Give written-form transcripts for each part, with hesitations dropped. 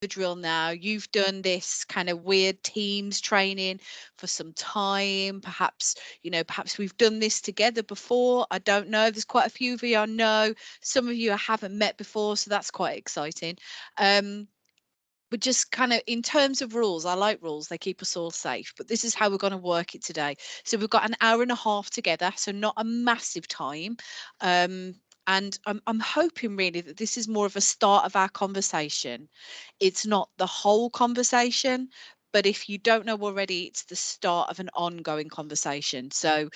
the drill now. You've done this kind of weird Teams training for some time. Perhaps, perhaps we've done this together before. I don't know. There's quite a few of you I know. Some of you I haven't met before, so that's quite exciting. But just kind of in terms of rules, I like rules. They keep us all safe. But this is how we're going to work it today. So we've got an hour and a half together, so not a massive time. And I'm hoping really that this is more of a start of our conversation. It's not the whole conversation, but if you don't know already, it's the start of an ongoing conversation. So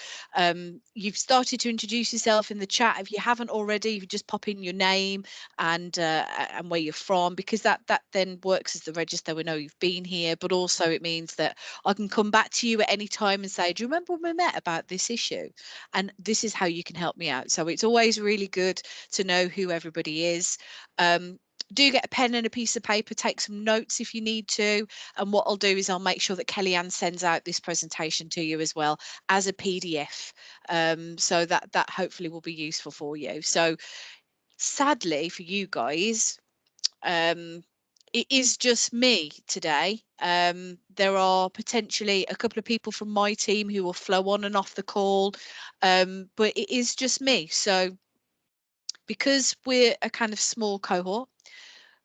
you've started to introduce yourself in the chat. If you haven't already, you just pop in your name and where you're from, because that then works as the register. We know you've been here, but also it means that I can come back to you at any time and say, do you remember when we met about this issue? And this is how you can help me out. So it's always really good to know who everybody is. Do get a pen and a piece of paper, take some notes if you need to. And what I'll do is I'll make sure that Kellyanne sends out this presentation to you as well as a PDF. So that hopefully will be useful for you. So sadly for you guys, it is just me today. There are potentially a couple of people from my team who will flow on and off the call, but it is just me. So because we're a kind of small cohort,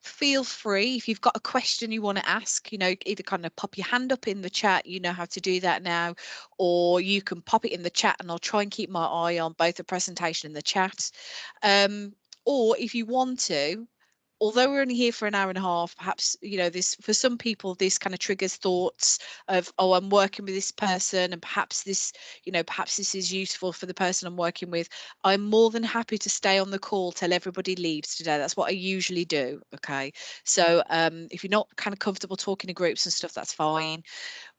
feel free if you've got a question you want to ask, either kind of pop your hand up in the chat, you know how to do that now, or you can pop it in the chat and I'll try and keep my eye on both the presentation and the chat. Or if you want to, although we're only here for an hour and a half, perhaps, this for some people, this kind of triggers thoughts of, oh, I'm working with this person and perhaps this, perhaps this is useful for the person I'm working with. I'm more than happy to stay on the call till everybody leaves today. That's what I usually do. Okay. So if you're not kind of comfortable talking to groups and stuff, that's fine.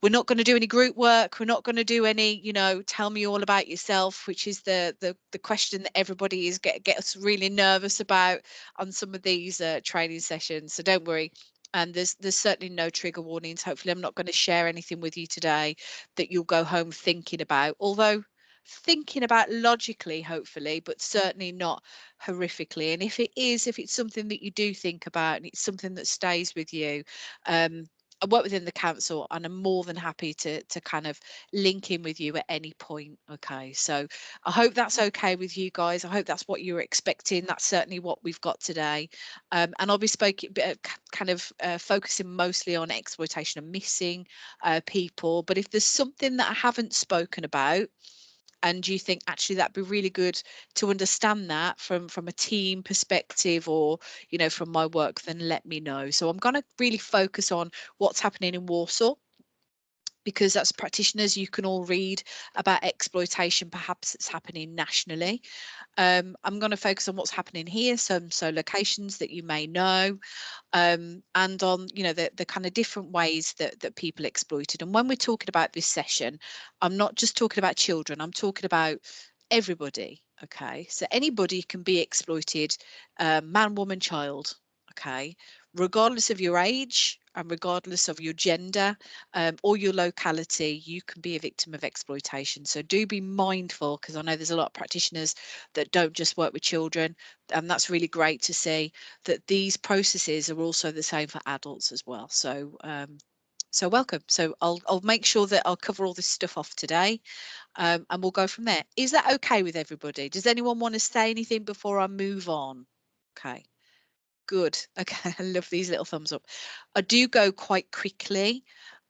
We're not going to do any group work. We're not going to do any, tell me all about yourself, which is the question that everybody is get us really nervous about on some of these training sessions. So don't worry. And there's certainly no trigger warnings. Hopefully I'm not going to share anything with you today that you'll go home thinking about, although thinking about logically, hopefully, but certainly not horrifically. And if it's something that you do think about and it's something that stays with you, I work within the council and I'm more than happy to kind of link in with you at any point. Okay, so I hope that's okay with you guys. I hope that's what you were expecting. That's certainly what we've got today. And I'll be focusing mostly on exploitation and missing people. But if there's something that I haven't spoken about, and you think actually that'd be really good to understand that from a team perspective, or from my work, then let me know. So I'm going to really focus on what's happening in Walsall, because as practitioners you can all read about exploitation perhaps it's happening nationally. I'm going to focus on what's happening here, so locations that you may know, and on the kind of different ways that people exploited. And when we're talking about this session, I'm not just talking about children, I'm talking about everybody. Okay, so anybody can be exploited, man, woman, child. Okay, regardless of your age and regardless of your gender, or your locality, you can be a victim of exploitation. So do be mindful, because I know there's a lot of practitioners that don't just work with children, and that's really great to see that these processes are also the same for adults as well. So so welcome. So I'll make sure that I'll cover all this stuff off today, and we'll go from there. Is that okay with everybody? Does anyone want to say anything before I move on? Okay. Good. Okay, I love these little thumbs up. I do go quite quickly.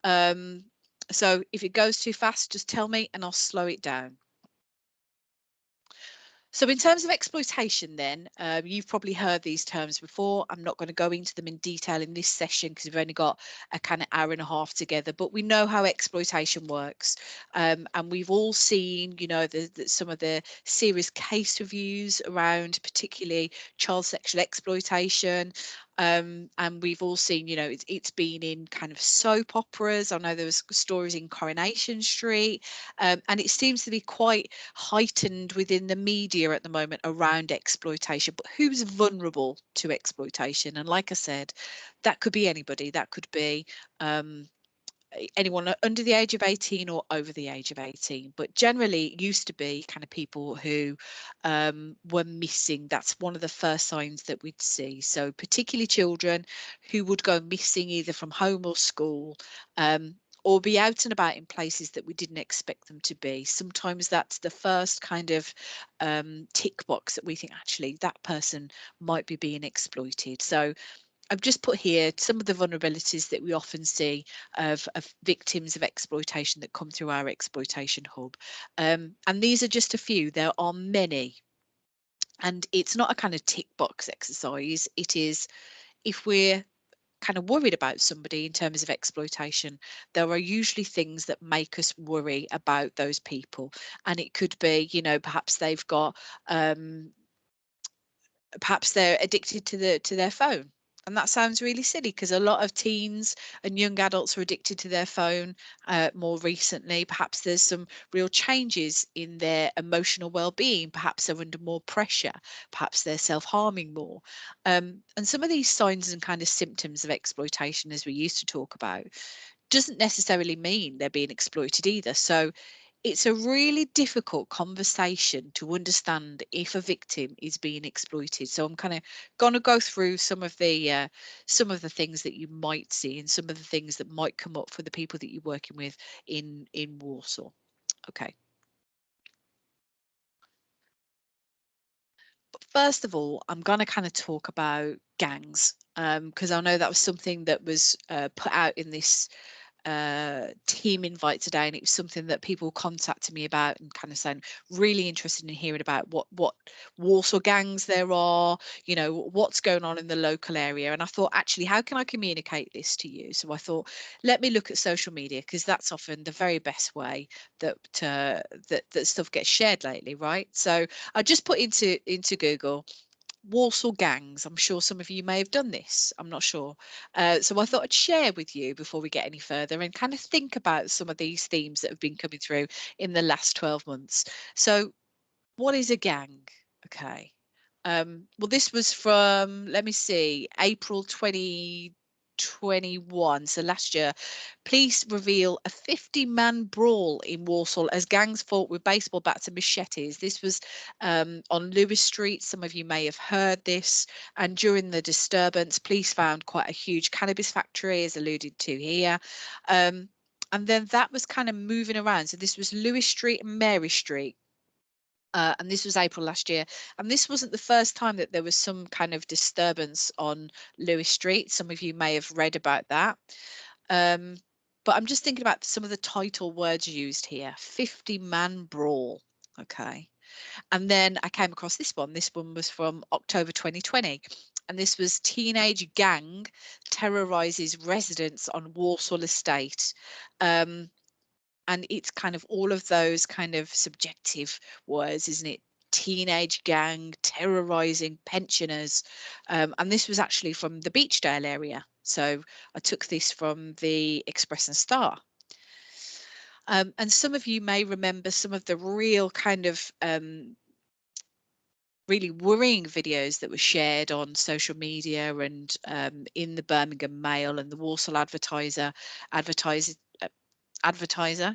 So if it goes too fast, just tell me and I'll slow it down. So in terms of exploitation then, you've probably heard these terms before. I'm not going to go into them in detail in this session because we've only got a kind of hour and a half together, but we know how exploitation works. And we've all seen, some of the serious case reviews around particularly child sexual exploitation. And we've all seen, it's been in kind of soap operas. I know there was stories in Coronation Street, and it seems to be quite heightened within the media at the moment around exploitation. But who's vulnerable to exploitation? And like I said, that could be anybody. That could be anyone under the age of 18 or over the age of 18, but generally it used to be kind of people who were missing. That's one of the first signs that we'd see. So particularly children who would go missing either from home or school, or be out and about in places that we didn't expect them to be. Sometimes that's the first kind of tick box that we think actually that person might be being exploited. So I've just put here some of the vulnerabilities that we often see of victims of exploitation that come through our exploitation hub. And these are just a few. There are many. And it's not a kind of tick box exercise. It is, if we're kind of worried about somebody in terms of exploitation, there are usually things that make us worry about those people. And it could be, perhaps they've got perhaps they're addicted to their phone. And that sounds really silly because a lot of teens and young adults are addicted to their phone more recently. Perhaps there's some real changes in their emotional well-being. Perhaps they're under more pressure. Perhaps they're self-harming more. And some of these signs and kind of symptoms of exploitation, as we used to talk about, doesn't necessarily mean they're being exploited either. So it's a really difficult conversation to understand if a victim is being exploited. So I'm kind of going to go through some of the things that you might see and some of the things that might come up for the people that you're working with in Warsaw. Okay. But first of all, I'm going to kind of talk about gangs, because I know that was something that was put out in this team invite today, and it was something that people contacted me about and kind of saying really interested in hearing about what Warsaw gangs there are, what's going on in the local area. And I thought, actually, how can I communicate this to you? So I thought, let me look at social media, because that's often the very best way that that stuff gets shared lately, right? So I just put into Google Walsall gangs. I'm sure some of you may have done this. I'm not sure. So I thought I'd share with you before we get any further and kind of think about some of these themes that have been coming through in the last 12 months. So what is a gang? Okay. Well, this was from, let me see, April 2021. So last year, police reveal a 50-man brawl in Walsall as gangs fought with baseball bats and machetes. This was on Lewis Street. Some of you may have heard this. And during the disturbance, police found quite a huge cannabis factory, as alluded to here. And then that was kind of moving around. So this was Lewis Street and Mary Street. And this was April last year. And this wasn't the first time that there was some kind of disturbance on Lewis Street. Some of you may have read about that. But I'm just thinking about some of the title words used here. 50-man brawl. Okay. And then I came across this one. This one was from October 2020. And this was teenage gang terrorizes residents on Walsall estate. And it's kind of all of those kind of subjective words, isn't it? Teenage gang terrorizing pensioners. And this was actually from the Beechdale area. So I took this from the Express and Star. And some of you may remember some of the real kind of really worrying videos that were shared on social media and in the Birmingham Mail and the Walsall Advertiser,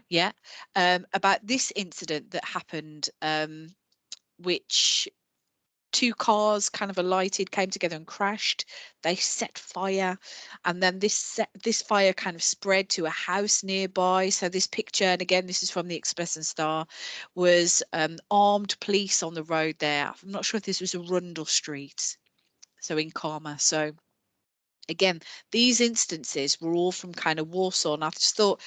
yeah, about this incident that happened, which two cars kind of alighted, came together and crashed. They set fire, and then this fire kind of spread to a house nearby. So this picture, and again, this is from the Express and Star, was armed police on the road there. I'm not sure if this was Arundel Street, so in Karma. So again, these instances were all from kind of Warsaw, and I just thought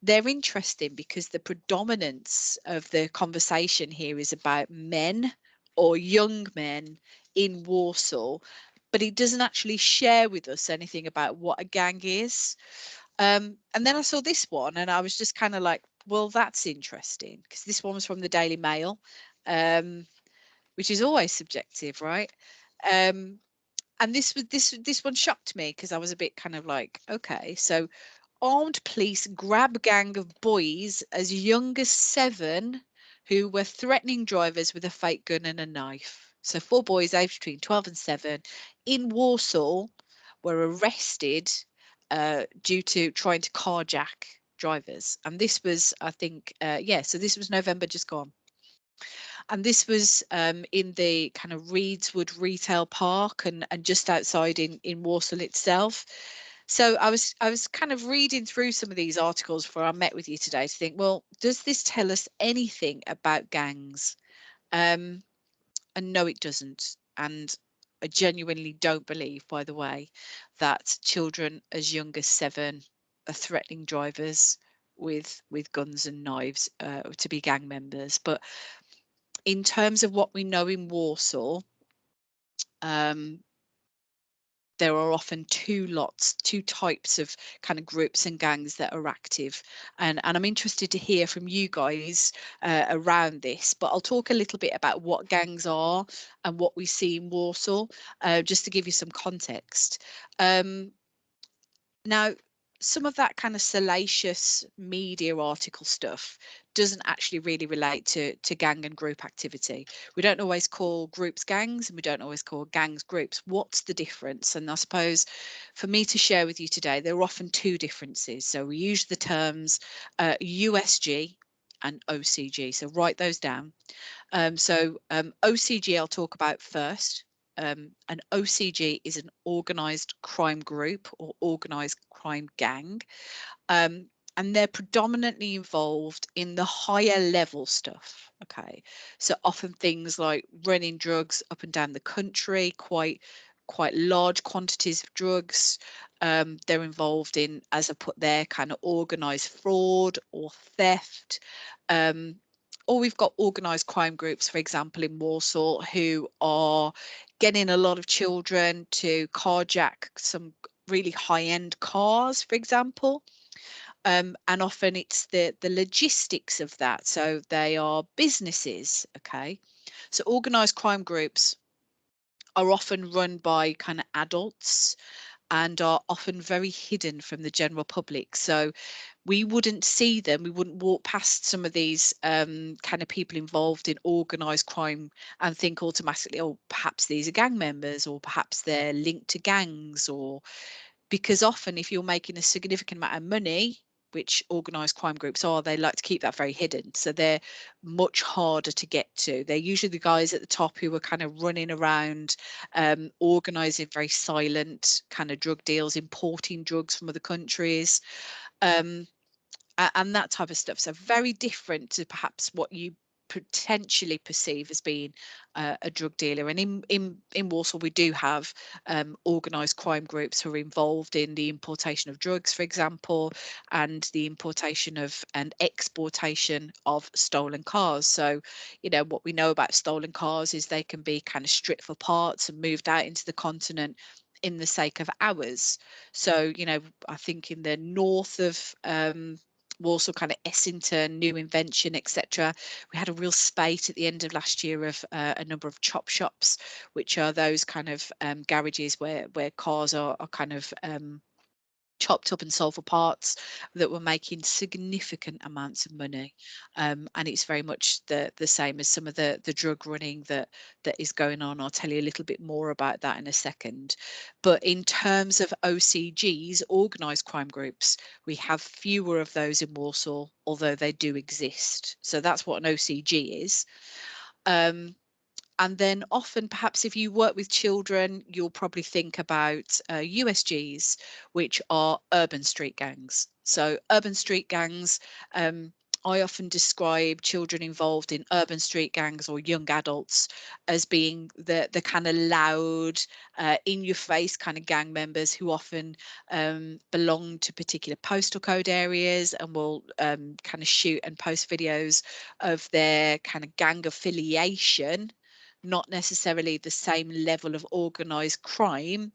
they're interesting because the predominance of the conversation here is about men or young men in Warsaw, but it doesn't actually share with us anything about what a gang is. And then I saw this one and I was just kind of like, well, that's interesting because this one was from the Daily Mail, which is always subjective, right? Um, and this one shocked me because I was a bit kind of like, okay, so armed police grab gang of boys as young as 7 who were threatening drivers with a fake gun and a knife. So 4 boys aged between 12 and 7 in Warsaw were arrested due to trying to carjack drivers. And this was, I think, yeah, so this was November just gone. And this was in the kind of Reedswood Retail Park, and just outside in Walsall itself. So I was kind of reading through some of these articles before I met with you today to think, well, does this tell us anything about gangs? Um, and no, it doesn't. And I genuinely don't believe, by the way, that children as young as 7 are threatening drivers with guns and knives to be gang members. But in terms of what we know in Warsaw, um, there are often two types of kind of groups and gangs that are active. And I'm interested to hear from you guys around this, but I'll talk a little bit about what gangs are and what we see in Warsaw, just to give you some context. Um, Now, some of that kind of salacious media article stuff doesn't actually really relate to gang and group activity. We don't always call groups gangs, and we don't always call gangs groups. What's the difference? And I suppose for me to share with you today, there are often two differences. So we use the terms USG and OCG. So write those down. OCG I'll talk about first. An OCG is an organised crime group or organised crime gang. Um, and they're predominantly involved in the higher level stuff. Okay. So often things like running drugs up and down the country, quite large quantities of drugs. They're involved in, as I put there, kind of organised fraud or theft. Um, or we've got organised crime groups, for example, in Warsaw, who are getting a lot of children to carjack some really high-end cars, for example. And often it's the logistics of that. So they are businesses, okay? So organised crime groups are often run by kind of adults and are often very hidden from the general public. So we wouldn't see them, we wouldn't walk past some of these kind of people involved in organised crime and think automatically, oh, perhaps these are gang members, or perhaps they're linked to gangs, or because often if you're making a significant amount of money, which organised crime groups are, they like to keep that very hidden. So they're much harder to get to. They're usually the guys at the top who are kind of running around, organising very silent kind of drug deals, importing drugs from other countries. Um, and that type of stuff. So very different to perhaps what you potentially perceive as being a drug dealer. And in Warsaw, we do have organised crime groups who are involved in the importation of drugs, for example, and the importation of and exportation of stolen cars. So, what we know about stolen cars is they can be kind of stripped for parts and moved out into the continent in the sake of hours. So, I think in the north of Warsaw, kind of Essington, New Invention, etc. We had a real spate at the end of last year of a number of chop shops, which are those kind of garages where cars are kind of chopped up and sold for parts, that were making significant amounts of money. And it's very much the same as some of the drug running that is going on. I'll tell you a little bit more about that in a second. But in terms of OCGs, organised crime groups, we have fewer of those in Warsaw, although they do exist. So that's what an OCG is. Um, and then often, perhaps if you work with children, you'll probably think about USGs, which are urban street gangs. So urban street gangs, I often describe children involved in urban street gangs or young adults as being the kind of loud, in your face kind of gang members who often belong to particular postal code areas and will kind of shoot and post videos of their kind of gang affiliation, not necessarily the same level of organised crime,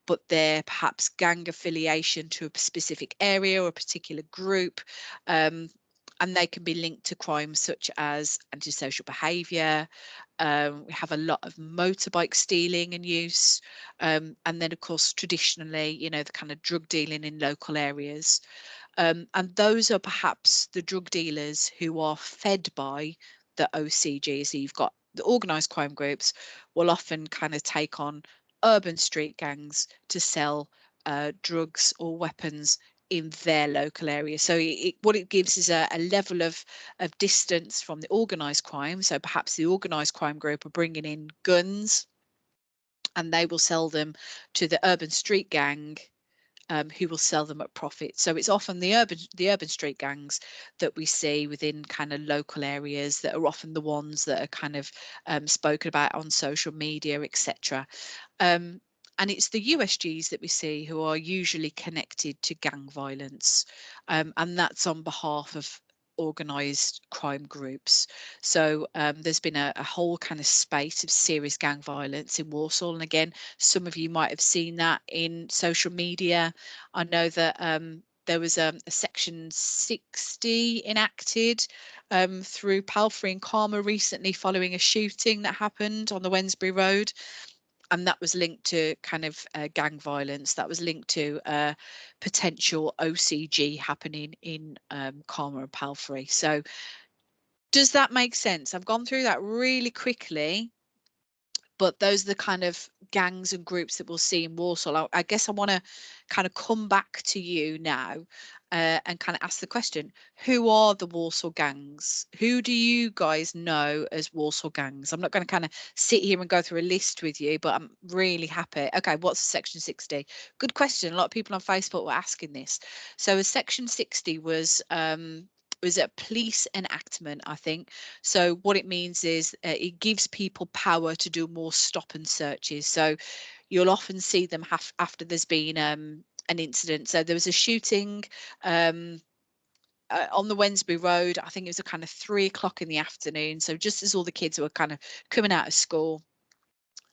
but their perhaps gang affiliation to a specific area or a particular group. And they can be linked to crimes such as antisocial behaviour. We have a lot of motorbike stealing and use. And then, of course, traditionally, the kind of drug dealing in local areas. And those are perhaps the drug dealers who are fed by the OCG. So you've got the organised crime groups will often kind of take on urban street gangs to sell drugs or weapons in their local area. So what it gives is a level of distance from the organised crime. So perhaps the organised crime group are bringing in guns and they will sell them to the urban street gang, who will sell them at profit. So it's often the urban street gangs that we see within kind of local areas that are often the ones that are kind of spoken about on social media, etc. Um, and it's the USGs that we see who are usually connected to gang violence, and that's on behalf of organised crime groups. So there's been a whole kind of space of serious gang violence in Walsall, and again, some of you might have seen that in social media. I know that there was a section 60 enacted through Palfrey and Calmer recently following a shooting that happened on the Wednesbury Road, and that was linked to kind of gang violence. That was linked to potential OCG happening in Calmer and Palfrey. So does that make sense? I've gone through that really quickly, but those are the kind of gangs and groups that we'll see in Walsall. I guess I want to kind of come back to you now and kind of ask the question, who are the Walsall gangs? Who do you guys know as Walsall gangs? I'm not going to kind of sit here and go through a list with you, but I'm really happy. Okay, what's Section 60? Good question. A lot of people on Facebook were asking this. So a Section 60 was a police enactment, I think. So what it means is it gives people power to do more stop and searches. So you'll often see them after there's been an incident. So there was a shooting on the Wednesbury Road. I think it was a kind of 3 o'clock in the afternoon. So just as all the kids were kind of coming out of school,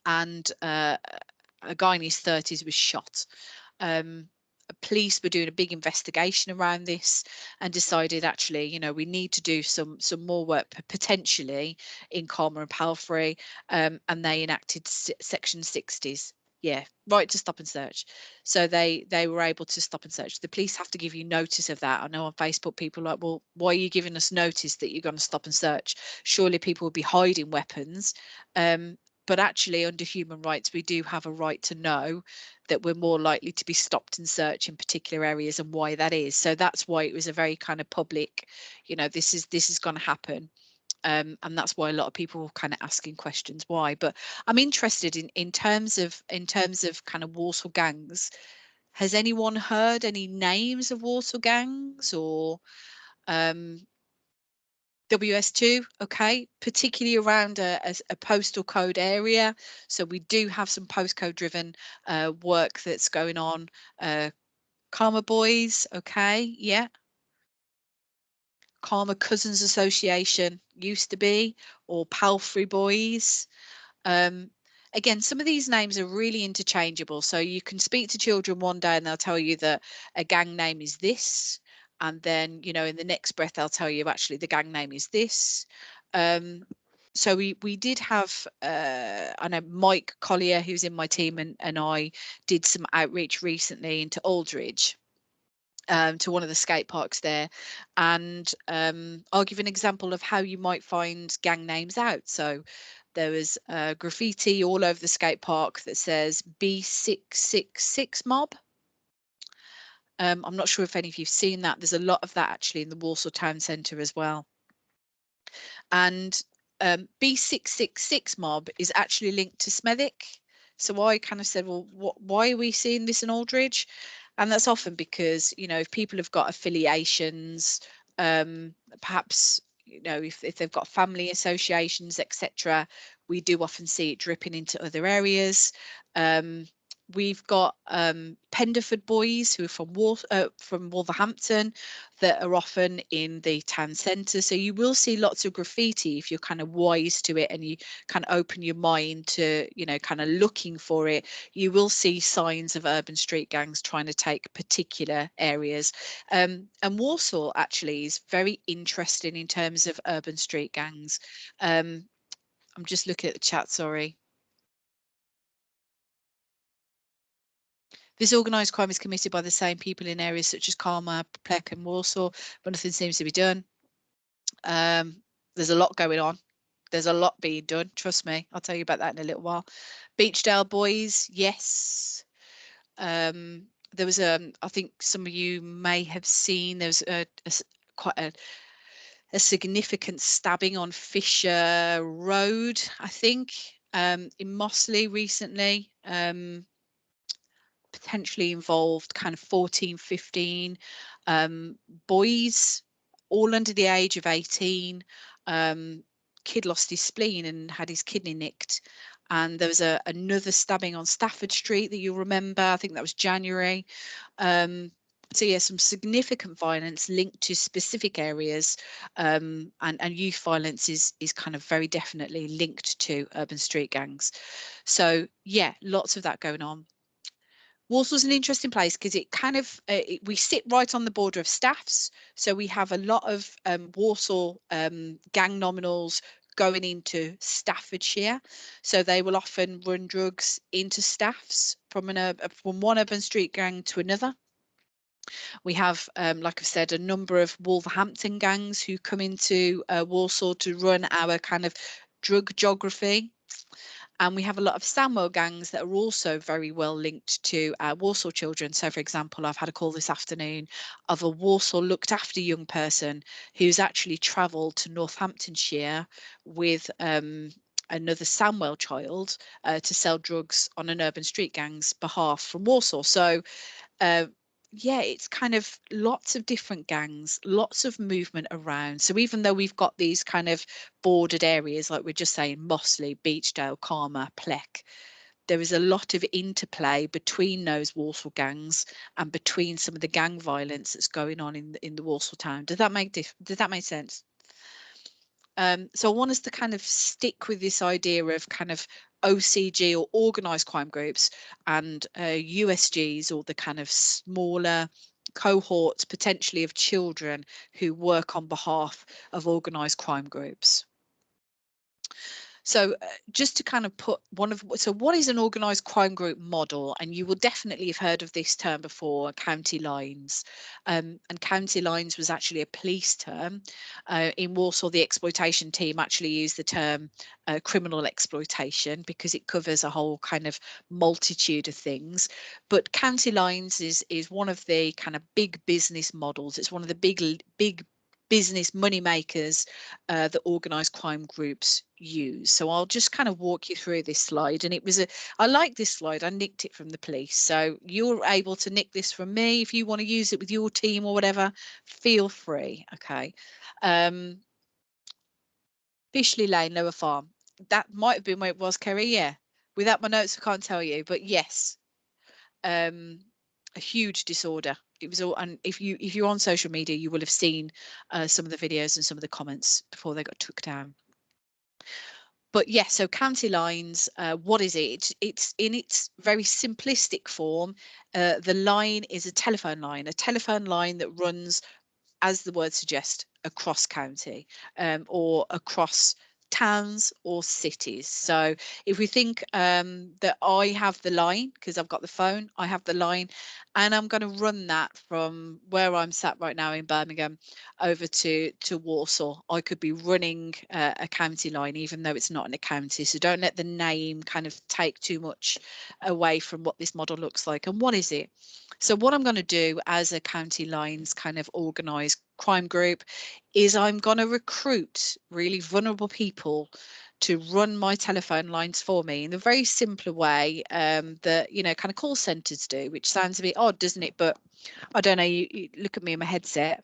and a guy in his 30s was shot. Police were doing a big investigation around this and decided, actually, we need to do some more work potentially in Calmer and Palfrey, and they enacted Section 60s. Yeah, right to stop and search. So they were able to stop and search. The police have to give you notice of that. I know on Facebook people are like, well, why are you giving us notice that you're going to stop and search? Surely people will be hiding weapons. But actually, under human rights, we do have a right to know that we're more likely to be stopped and searched in particular areas, and why that is. So that's why it was a very kind of public, this is going to happen. And that's why a lot of people were kind of asking questions why. But I'm interested in terms of kind of Walsall gangs. Has anyone heard any names of Walsall gangs or WS2? Okay, particularly around a postal code area. So we do have some postcode driven work that's going on. Karma Boys, okay, yeah. Karma Cousins Association used to be, or Palfrey Boys. Um, Again, some of these names are really interchangeable. So you can speak to children one day and they'll tell you that a gang name is this. And then, in the next breath, they'll tell you actually the gang name is this. So we did have, I know Mike Collier, who's in my team, and I did some outreach recently into Aldridge. To one of the skate parks there, and I'll give an example of how you might find gang names out. So there was graffiti all over the skate park that says B666 mob. I'm not sure if any of you've seen that. There's a lot of that actually in the Walsall town centre as well. And B666 mob is actually linked to Smethwick. So I kind of said, well, why are we seeing this in Aldridge? And that's often because, if people have got affiliations, perhaps, if they've got family associations, etc., we do often see it dripping into other areas. We've got Penderford boys who are from Wolverhampton that are often in the town centre. So you will see lots of graffiti if you're kind of wise to it and you kind of open your mind to, kind of looking for it. You will see signs of urban street gangs trying to take particular areas. And Walsall actually is very interesting in terms of urban street gangs. I'm just looking at the chat, sorry. This organised crime is committed by the same people in areas such as Calmer, Pleck and Walsall, but nothing seems to be done. There's a lot going on. There's a lot being done. Trust me. I'll tell you about that in a little while. Beechdale boys, yes. there was I think some of you may have seen, there was quite a significant stabbing on Fisher Road, I think, in Mossley recently. Potentially involved kind of 14, 15 boys, all under the age of 18. Kid lost his spleen and had his kidney nicked. And there was another stabbing on Stafford Street that you'll remember. I think that was January. So yeah, some significant violence linked to specific areas, and youth violence is kind of very definitely linked to urban street gangs. So yeah, lots of that going on. Walsall's an interesting place because it kind of we sit right on the border of staffs, so we have a lot of Walsall gang nominals going into Staffordshire, so they will often run drugs into staffs from one urban street gang to another. We have, like I've said, a number of Wolverhampton gangs who come into Walsall to run our kind of drug geography. And we have a lot of Samwell gangs that are also very well linked to Walsall children. So, for example, I've had a call this afternoon of a Walsall looked after young person who's actually travelled to Northamptonshire with another Samwell child to sell drugs on an urban street gang's behalf from Walsall. So, uh, yeah, it's kind of lots of different gangs, lots of movement around. So even though we've got these kind of bordered areas, like we're just saying, Mossley, Beechdale, Calmer, Pleck, there is a lot of interplay between those Walsall gangs and between some of the gang violence that's going on in the Walsall town. Does that make sense? So I want us to kind of stick with this idea of kind of OCG or organised crime groups and USGs, or the kind of smaller cohorts potentially of children who work on behalf of organised crime groups. So just to kind of put so what is an organised crime group model? And you will definitely have heard of this term before, county lines. And county lines was actually a police term. In Walsall, the exploitation team actually used the term criminal exploitation because it covers a whole kind of multitude of things. But county lines is one of the kind of big business models. It's one of the big business money makers that organised crime groups use. So I'll just kind of walk you through this slide. And I like this slide. I nicked it from the police. So you're able to nick this from me. If you want to use it with your team or whatever, feel free. Okay. Fishley Lane, Lower Farm. That might have been where it was, Kerry. Yeah. Without my notes, I can't tell you. But yes, a huge disorder. It was all, and if you're on social media, you will have seen some of the videos and some of the comments before they got took down. But yes, so county lines, what is it? It's in its very simplistic form. The line is a telephone line that runs, as the word suggests, across county, or across towns or cities. So if we think that I have the line, because I've got the phone, I have the line, and I'm going to run that from where I'm sat right now in Birmingham over to Walsall. I could be running a county line, even though it's not in a county. So don't let the name kind of take too much away from what this model looks like. And what is it? So what I'm going to do as a county lines kind of organised crime group is I'm going to recruit really vulnerable people to run my telephone lines for me in a very simpler way that, kind of call centres do, which sounds a bit odd, doesn't it? But I don't know, you look at me in my headset.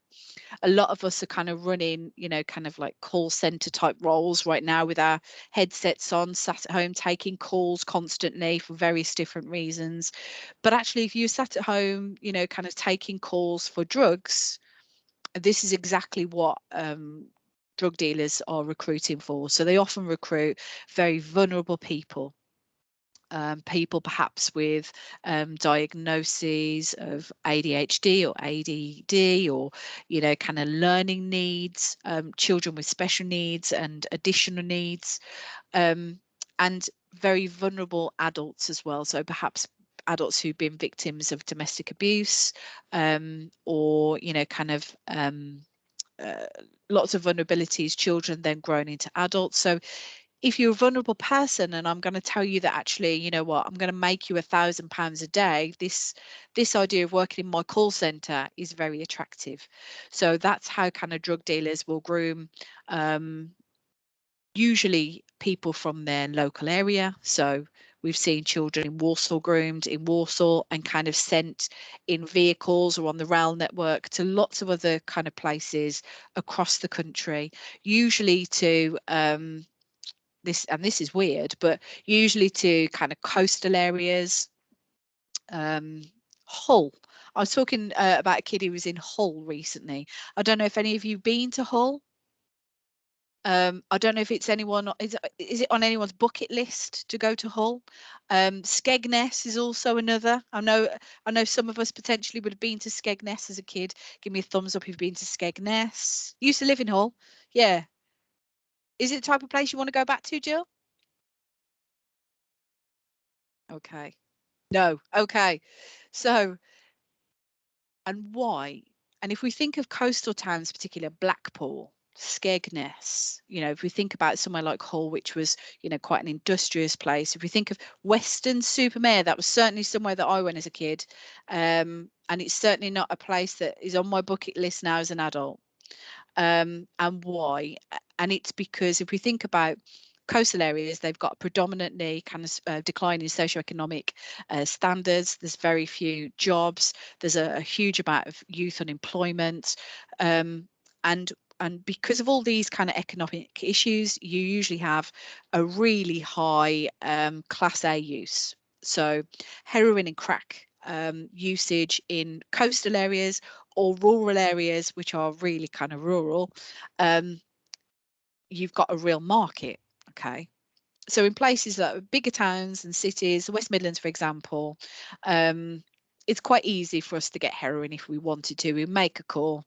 A lot of us are kind of running, kind of like call centre type roles right now with our headsets on, sat at home taking calls constantly for various different reasons. But actually, if you sat at home, kind of taking calls for drugs, this is exactly what drug dealers are recruiting for. So they often recruit very vulnerable people. People perhaps with diagnoses of ADHD or ADD, or kind of learning needs, children with special needs and additional needs, and very vulnerable adults as well. So perhaps adults who've been victims of domestic abuse, or kind of lots of vulnerabilities, children then grown into adults. So if you're a vulnerable person and I'm going to tell you that actually, you know what, I'm going to make you £1,000 a day, this idea of working in my call center is very attractive. So that's how kind of drug dealers will groom usually people from their local area. So we've seen children in Walsall groomed in Walsall and kind of sent in vehicles or on the rail network to lots of other kind of places across the country, usually to this is weird, but usually to kind of coastal areas. Um, Hull. I was talking about a kid who was in Hull recently. I don't know if any of you been to Hull. I don't know if it's anyone, is it on anyone's bucket list to go to Hull? Skegness is also another. I know some of us potentially would have been to Skegness as a kid. Give me a thumbs up if you've been to Skegness. Used to live in Hull. Yeah. Is it the type of place you want to go back to, Jill? Okay. No. Okay. So, and why? And if we think of coastal towns, particularly Blackpool, Skegness, if we think about somewhere like Hull, which was, quite an industrious place. If we think of Weston-super-Mare, that was certainly somewhere that I went as a kid. And it's certainly not a place that is on my bucket list now as an adult. And why? And it's because if we think about coastal areas, they've got predominantly kind of decline in socioeconomic standards. There's very few jobs. There's a huge amount of youth unemployment. Um, and because of all these kind of economic issues, you usually have a really high class A use. So heroin and crack usage in coastal areas or rural areas, which are really kind of rural, you've got a real market. Okay. So in places like bigger towns and cities, the West Midlands, for example, it's quite easy for us to get heroin if we wanted to. We make a call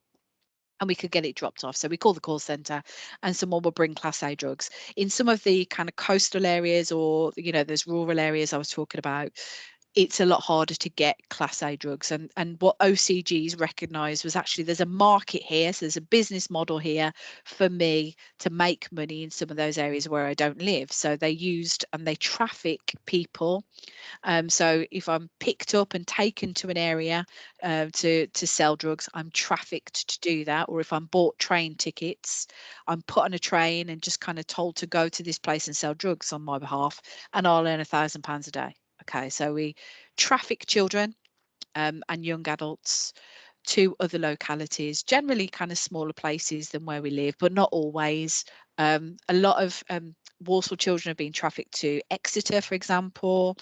and we could get it dropped off. So we call the call centre and someone will bring class A drugs. In some of the kind of coastal areas or, there's rural areas I was talking about, it's a lot harder to get class A drugs. And what OCG's recognised was actually there's a market here. So there's a business model here for me to make money in some of those areas where I don't live. So they used and they traffic people. So if I'm picked up and taken to an area to sell drugs, I'm trafficked to do that. Or if I'm bought train tickets, I'm put on a train and just kind of told to go to this place and sell drugs on my behalf, and I'll earn £1,000 a day. Okay, so we traffic children and young adults to other localities, generally kind of smaller places than where we live, but not always. A lot of Walsall children have been trafficked to Exeter, for example.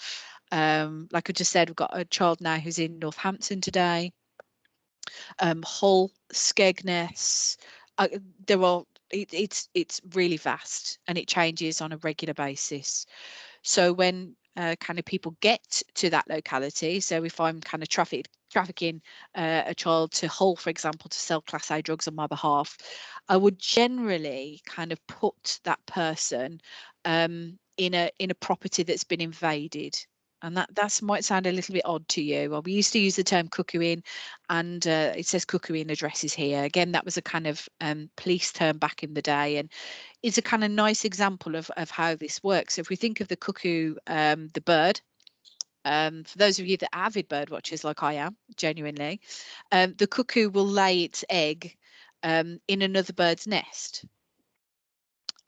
Like I just said, we've got a child now who's in Northampton today. Hull, Skegness. There are. It's really vast and it changes on a regular basis. So when kind of people get to that locality, so if I'm kind of trafficking a child to Hull, for example, to sell class A drugs on my behalf, I would generally kind of put that person in a property that's been invaded. And that might sound a little bit odd to you. Well, we used to use the term cuckooing, and it says cuckooing addresses here. Again, that was a kind of police term back in the day, and it's a kind of nice example of how this works. So if we think of the cuckoo, the bird, for those of you that are avid bird watchers like I am, genuinely, the cuckoo will lay its egg in another bird's nest.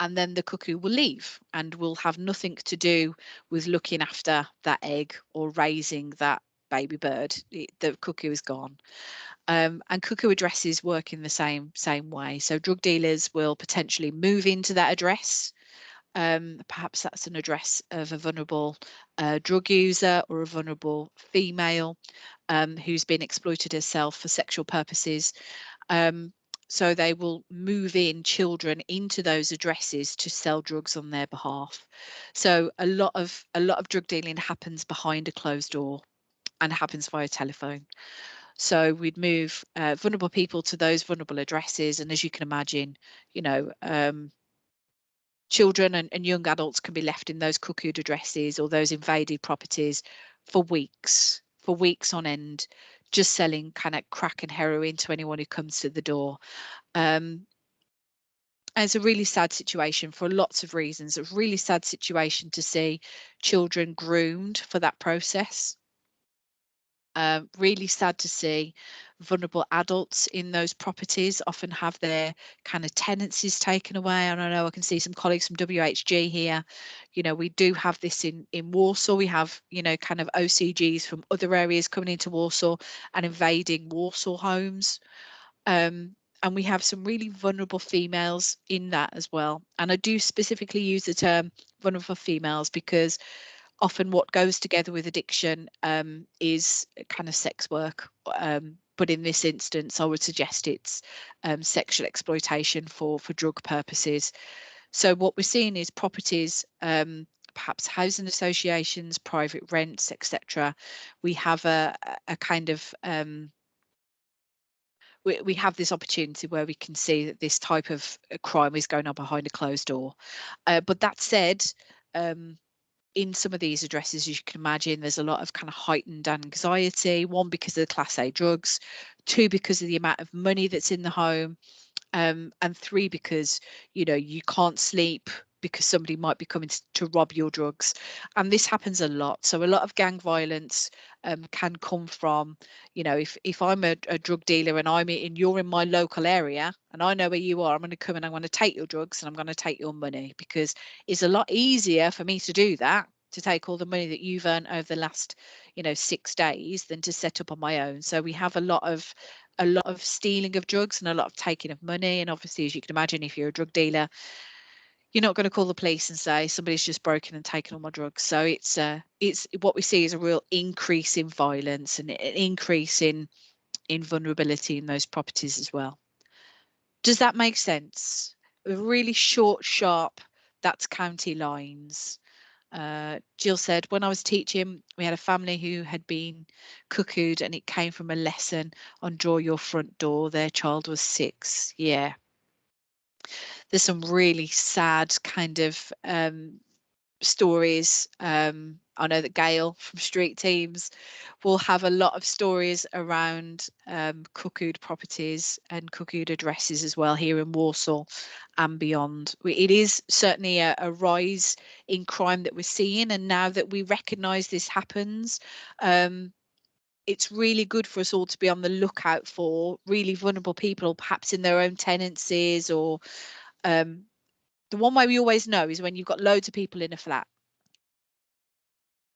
And then the cuckoo will leave and will have nothing to do with looking after that egg or raising that baby bird. The cuckoo is gone. And cuckoo addresses work in the same way. So drug dealers will potentially move into that address. Perhaps that's an address of a vulnerable drug user or a vulnerable female who's been exploited herself for sexual purposes. So they will move in children into those addresses to sell drugs on their behalf. So a lot of drug dealing happens behind a closed door and happens via telephone. So we'd move vulnerable people to those vulnerable addresses, and as you can imagine, children and young adults can be left in those cuckooed addresses or those invaded properties for weeks on end, just selling kind of crack and heroin to anyone who comes to the door. it's a really sad situation for lots of reasons. A really sad situation to see children groomed for that process. Really sad to see vulnerable adults in those properties often have their kind of tenancies taken away. And I know I can see some colleagues from WHG here. You know, we do have this in Warsaw. We have, you know, kind of OCGs from other areas coming into Warsaw and invading Warsaw homes. And we have some really vulnerable females in that as well. And I do specifically use the term vulnerable females because often what goes together with addiction is kind of sex work. But in this instance, I would suggest it's sexual exploitation for drug purposes. So what we're seeing is properties, perhaps housing associations, private rents, etc. We have a kind of we have this opportunity where we can see that this type of crime is going on behind a closed door. But that said, in some of these addresses, as you can imagine, there's a lot of kind of heightened anxiety. One, because of the Class A drugs, two, because of the amount of money that's in the home, and three, because you know you can't sleep because somebody might be coming to rob your drugs. And this happens a lot. So a lot of gang violence can come from, you know, if I'm a drug dealer and you're in my local area and I know where you are, I'm going to come and I'm going to take your drugs and I'm going to take your money, because it's a lot easier for me to do that, to take all the money that you've earned over the last, you know, 6 days, than to set up on my own. So we have a lot of stealing of drugs and a lot of taking of money. And obviously, as you can imagine, if you're a drug dealer, you're not going to call the police and say somebody's just broken and taken all my drugs. So it's what we see is a real increase in violence and an increase in vulnerability in those properties as well. Does that make sense? A really short, sharp, that's county lines. Jill said, when I was teaching, we had a family who had been cuckooed and it came from a lesson on draw your front door. Their child was 6. Yeah. There's some really sad kind of stories. I know that Gail from Street Teams will have a lot of stories around cuckooed properties and cuckooed addresses as well here in Warsaw and beyond. It is certainly a rise in crime that we're seeing, and now that we recognise this happens, it's really good for us all to be on the lookout for really vulnerable people, perhaps in their own tenancies, or the one way we always know is when you've got loads of people in a flat.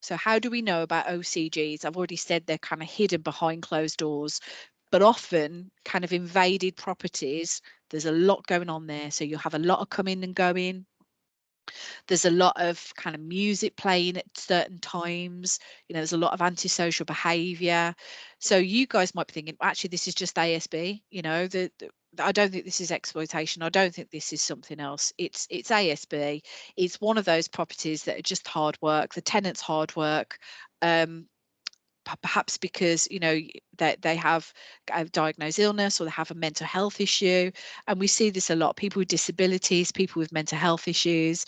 So how do we know about OCGs? I've already said they're kind of hidden behind closed doors, but often kind of invaded properties. There's a lot going on there. So you'll have a lot of coming and going. There's a lot of kind of music playing at certain times. You know, there's a lot of antisocial behavior. So you guys might be thinking, actually, this is just ASB. You know, I don't think this is exploitation. I don't think this is something else. It's ASB. It's one of those properties that are just hard work. The tenant's hard work. Perhaps because, you know, that they have a diagnosed illness or they have a mental health issue. And we see this a lot. People with disabilities, people with mental health issues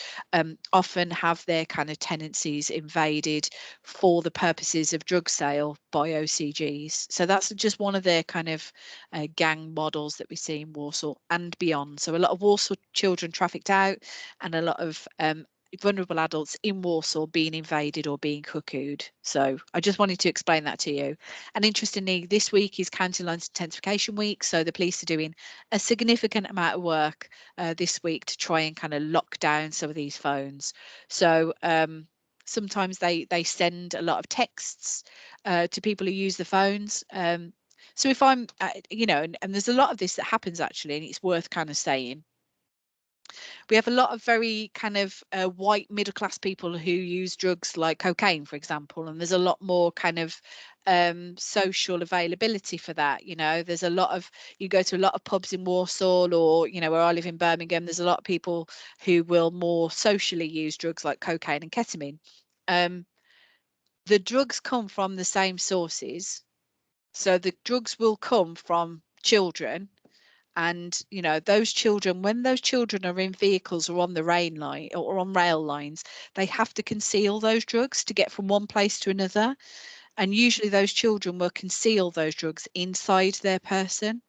often have their kind of tenancies invaded for the purposes of drug sale by OCGs. So that's just one of their kind of gang models that we see in Warsaw and beyond. So a lot of Warsaw children trafficked out, and a lot of vulnerable adults in Warsaw being invaded or being cuckooed. So I just wanted to explain that to you. And interestingly, this week is County Lines Intensification Week. So the police are doing a significant amount of work this week to try and kind of lock down some of these phones. So sometimes they send a lot of texts to people who use the phones. So if I'm, you know, and there's a lot of this that happens actually, and it's worth kind of saying. We have a lot of very kind of white middle class people who use drugs like cocaine, for example, and there's a lot more kind of social availability for that. You know, there's a lot of, you go to a lot of pubs in Warsaw, or, you know, where I live in Birmingham, there's a lot of people who will more socially use drugs like cocaine and ketamine. The drugs come from the same sources. So the drugs will come from children, and you know, those children, when those children are in vehicles or on the rail lines, they have to conceal those drugs to get from one place to another, and usually those children will conceal those drugs inside their person.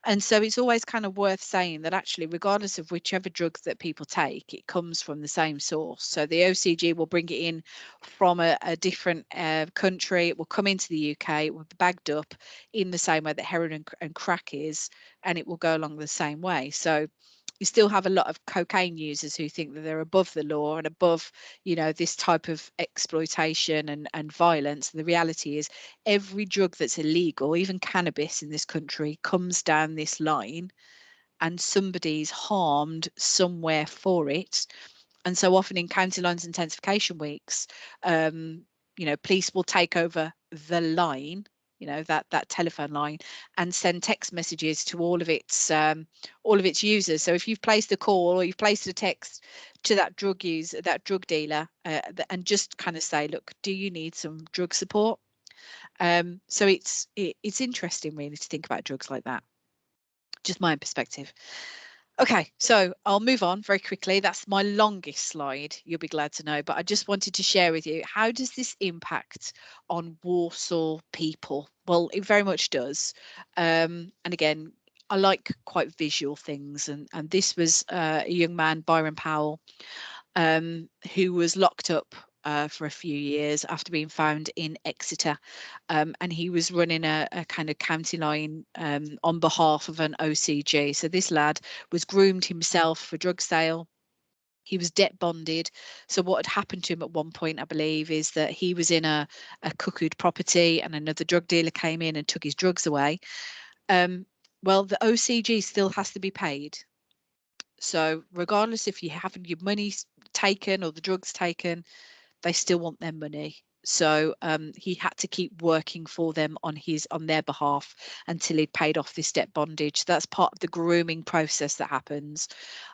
And so it's always kind of worth saying that actually, regardless of whichever drug that people take, it comes from the same source. So the OCG will bring it in from a different country. It will come into the UK. It will be bagged up in the same way that heroin and crack is, and it will go along the same way. So you still have a lot of cocaine users who think that they're above the law and above, this type of exploitation and violence. And the reality is every drug that's illegal, even cannabis in this country, comes down this line and somebody's harmed somewhere for it. And so often in county lines intensification weeks, police will take over the line, that telephone line, and send text messages to all of its users. So if you've placed a call or you've placed a text to that drug user, that drug dealer, and just kind of say, look, do you need some drug support? So it's interesting really to think about drugs like that. Just my perspective. Okay, so I'll move on very quickly. That's my longest slide, you'll be glad to know, but I just wanted to share with you, how does this impact on Walsall people? Well, it very much does. And again, I like quite visual things, and this was a young man, Byron Powell, who was locked up for a few years after being found in Exeter. And he was running a kind of county line on behalf of an OCG. So this lad was groomed himself for drug sale. He was debt bonded. So what had happened to him at one point, I believe, is that he was in a Cuckood property and another drug dealer came in and took his drugs away. Well, the OCG still has to be paid. So regardless if you have your money taken or the drugs taken, they still want their money. So he had to keep working for them on their behalf until he'd paid off this debt bondage. That's part of the grooming process that happens.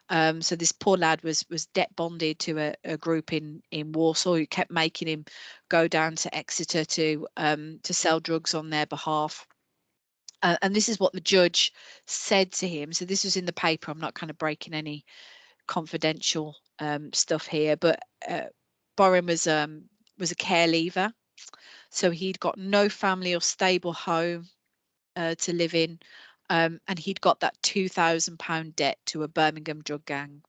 So this poor lad was debt bonded to a group in Walsall who kept making him go down to Exeter to sell drugs on their behalf. And this is what the judge said to him. So this was in the paper. I'm not kind of breaking any confidential stuff here, but Boren was a care leaver, so he'd got no family or stable home to live in, and he'd got that £2,000 debt to a Birmingham drug gang.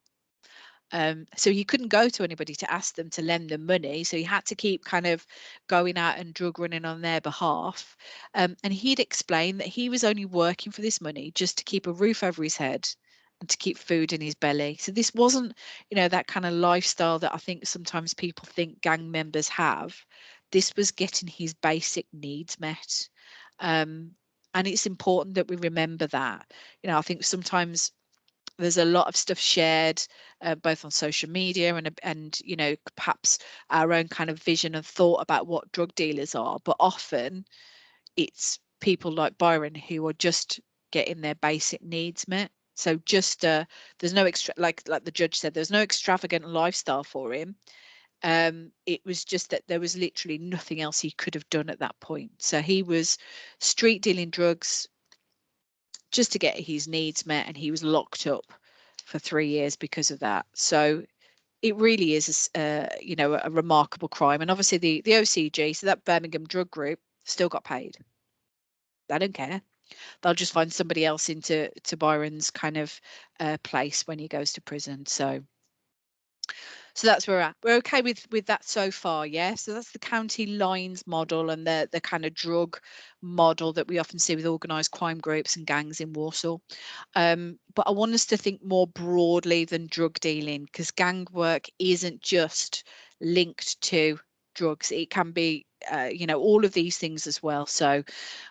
So he couldn't go to anybody to ask them to lend them money. So he had to keep kind of going out and drug running on their behalf. And he'd explained that he was only working for this money just to keep a roof over his head and to keep food in his belly. So this wasn't, that kind of lifestyle that I think sometimes people think gang members have. This was getting his basic needs met. And it's important that we remember that. I think sometimes there's a lot of stuff shared both on social media and perhaps our own kind of vision and thought about what drug dealers are, but often it's people like Byron who are just getting their basic needs met. So just there's no extra, like the judge said, there's no extravagant lifestyle for him. It was just that there was literally nothing else he could have done at that point. So he was street dealing drugs just to get his needs met, and he was locked up for 3 years because of that. So it really is a remarkable crime. And obviously the OCG, so that Birmingham drug group, still got paid. They don't care. They'll just find somebody else into Byron's kind of place when he goes to prison. So that's where we're at. We're okay with that so far, yeah. So that's the county lines model and the kind of drug model that we often see with organised crime groups and gangs in Warsaw. But I want us to think more broadly than drug dealing, because gang work isn't just linked to drugs. It can be all of these things as well. So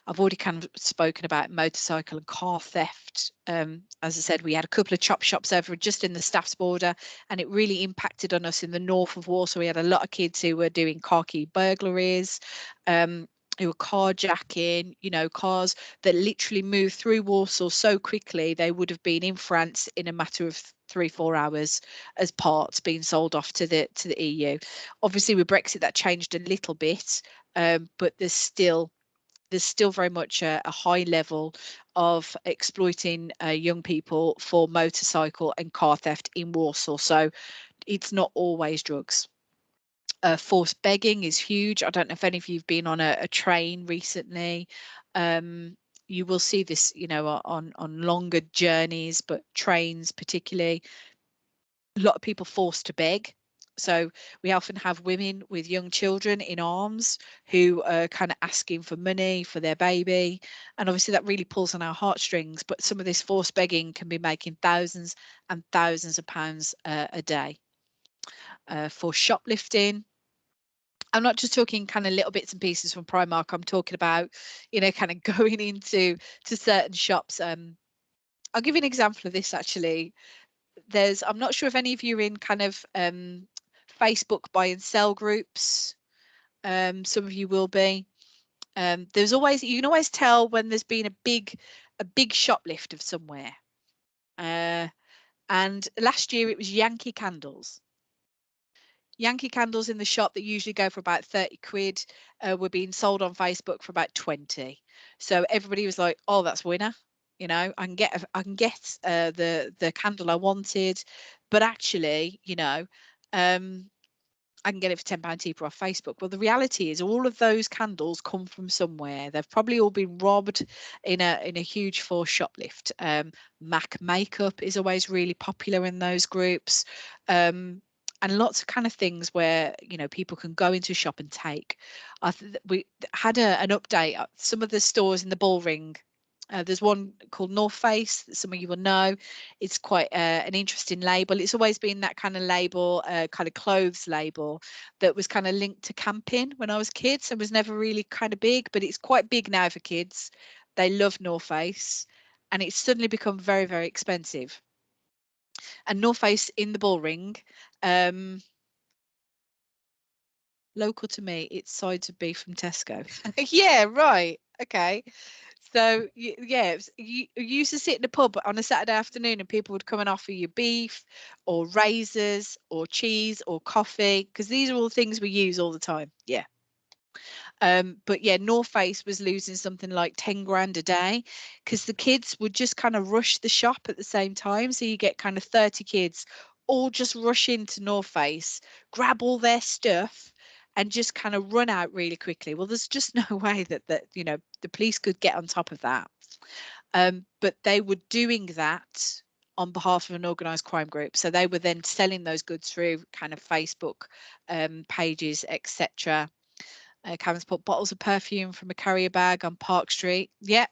I've already kind of spoken about motorcycle and car theft. As I said, we had a couple of chop shops over just in the Staffs border, and it really impacted on us in the north of Warsaw. We had a lot of kids who were doing car key burglaries, who were carjacking, cars that literally moved through Warsaw so quickly they would have been in France in a matter of 3-4 hours as parts being sold off to the EU. Obviously, with Brexit, that changed a little bit, but there's still very much a high level of exploiting young people for motorcycle and car theft in Warsaw. So it's not always drugs. Forced begging is huge. I don't know if any of you've been on a train recently. you will see this, you know, on longer journeys, but trains particularly. A lot of people forced to beg. So we often have women with young children in arms who are kind of asking for money for their baby. And obviously that really pulls on our heartstrings. But some of this forced begging can be making thousands and thousands of pounds a day. For shoplifting, I'm not just talking kind of little bits and pieces from Primark. I'm talking about, you know, kind of going into certain shops. I'll give you an example of this actually. I'm not sure if any of you are in kind of Facebook buy and sell groups. Some of you will be. There's always, you can always tell when there's been a big shoplift of somewhere. And last year it was Yankee candles. Yankee candles in the shop that usually go for about 30 quid were being sold on Facebook for about 20. So everybody was like, oh, that's winner. You know, I can get the candle I wanted, but actually, you know, I can get it for £10 cheaper off Facebook. Well, the reality is all of those candles come from somewhere. They've probably all been robbed in a huge force shoplift. MAC makeup is always really popular in those groups. And lots of kind of things where, you know, people can go into a shop and take. We had an update. Some of the stores in the Bullring, there's one called North Face that some of you will know. It's quite an interesting label. It's always been that kind of label, kind of clothes label that was kind of linked to camping when I was kids and was never really kind of big, but it's quite big now for kids. They love North Face and it's suddenly become very, very expensive. And North Face in the Bullring, local to me, it's sides of beef from Tesco. Yeah, right. Okay. So yeah, you used to sit in a pub on a Saturday afternoon and people would come and offer you beef or razors or cheese or coffee, because these are all things we use all the time. Yeah. But yeah, North Face was losing something like 10 grand a day because the kids would just kind of rush the shop at the same time. So you get kind of 30 kids all just rush into North Face, grab all their stuff and just kind of run out really quickly. Well, there's just no way that you know, the police could get on top of that. But they were doing that on behalf of an organised crime group. So they were then selling those goods through kind of Facebook pages, etc. Cameron's put bottles of perfume from a carrier bag on Park Street. Yeah.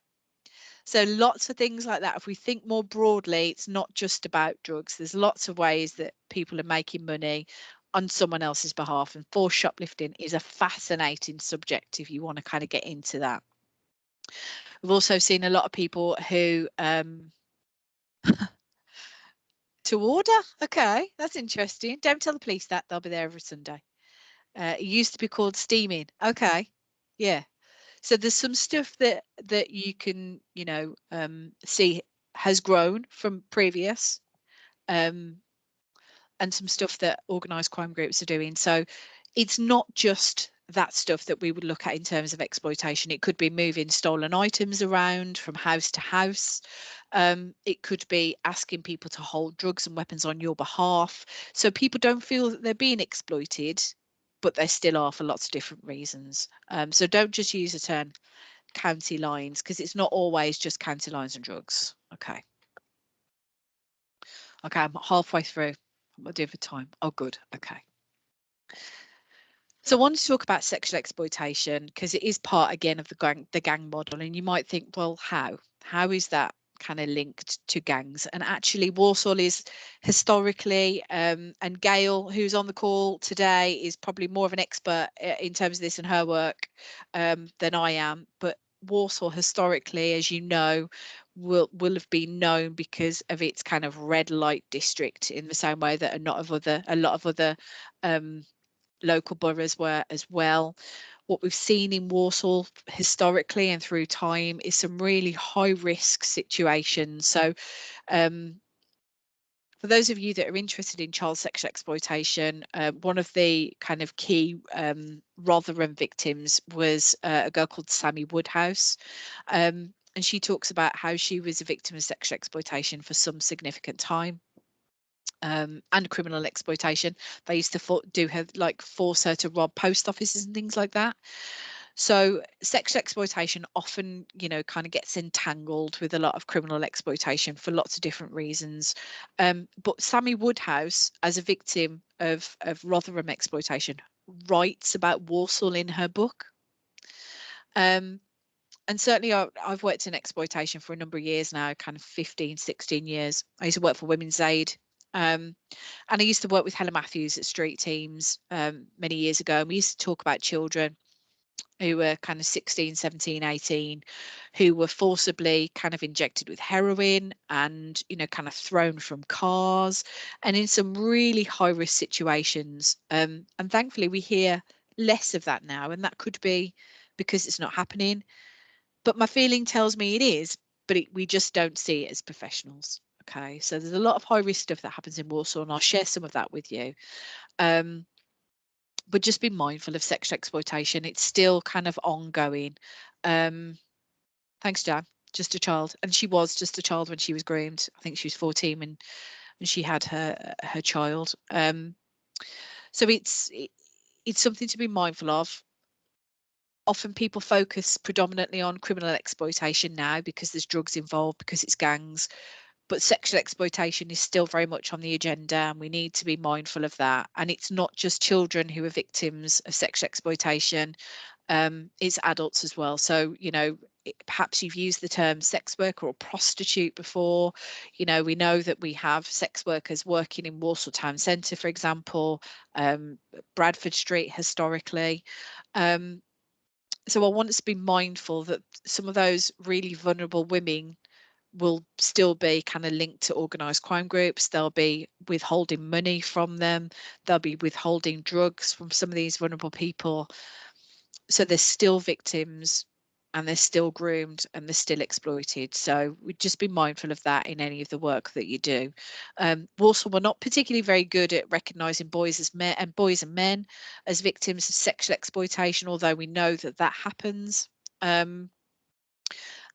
So lots of things like that. If we think more broadly, it's not just about drugs. There's lots of ways that people are making money on someone else's behalf. And forced shoplifting is a fascinating subject if you want to kind of get into that. We've also seen a lot of people who to order. Okay, that's interesting. Don't tell the police that, they'll be there every Sunday. It used to be called steaming. Okay. Yeah. So there's some stuff that you can, you know, see has grown from previous, and some stuff that organised crime groups are doing. So it's not just that stuff that we would look at in terms of exploitation. It could be moving stolen items around from house to house. It could be asking people to hold drugs and weapons on your behalf. So people don't feel that they're being exploited, but they still are for lots of different reasons. So don't just use the term county lines because it's not always just county lines and drugs. Okay. Okay, I'm halfway through. What am I doing for time? Oh, good. Okay. So I wanted to talk about sexual exploitation because it is part again of the gang model, and you might think, well, how is that kind of linked to gangs? And actually, Walsall is historically, and Gail, who's on the call today, is probably more of an expert in terms of this and her work than I am. But Walsall historically, as you know, will have been known because of its kind of red light district, in the same way that a lot of other local boroughs were as well. What we've seen in Walsall historically and through time is some really high risk situations. So for those of you that are interested in child sexual exploitation, one of the kind of key Rotherham victims was a girl called Sammy Woodhouse. And she talks about how she was a victim of sexual exploitation for some significant time. And criminal exploitation. They used to do her, like, force her to rob post offices and things like that. So sexual exploitation often, kind of gets entangled with a lot of criminal exploitation for lots of different reasons. But Sammy Woodhouse, as a victim of Rotherham exploitation, writes about Walsall in her book. Um, and certainly I've worked in exploitation for a number of years now, kind of 15, 16 years. I used to work for Women's Aid. Um, and I used to work with Helen Matthews at Street Teams many years ago. And we used to talk about children who were kind of 16, 17, 18, who were forcibly kind of injected with heroin and, kind of thrown from cars and in some really high risk situations. And thankfully, we hear less of that now. And that could be because it's not happening. But my feeling tells me it is, but we just don't see it as professionals. Okay, so there's a lot of high risk stuff that happens in Warsaw, and I'll share some of that with you. But just be mindful of sexual exploitation. It's still kind of ongoing. Thanks, Jan. Just a child, and she was just a child when she was groomed. I think she was 14 when she had her child. So it's something to be mindful of. Often people focus predominantly on criminal exploitation now because there's drugs involved, because it's gangs, but sexual exploitation is still very much on the agenda, and we need to be mindful of that. And it's not just children who are victims of sexual exploitation, it's adults as well. So, perhaps you've used the term sex worker or prostitute before. We know that we have sex workers working in Walsall Town Centre, for example, Bradford Street historically. So I want us to be mindful that some of those really vulnerable women will still be kind of linked to organised crime groups. They'll be withholding money from them. They'll be withholding drugs from some of these vulnerable people. So they're still victims, and they're still groomed, and they're still exploited. So we just be mindful of that in any of the work that you do. Walsall were not particularly very good at recognising boys and men as victims of sexual exploitation, although we know that that happens.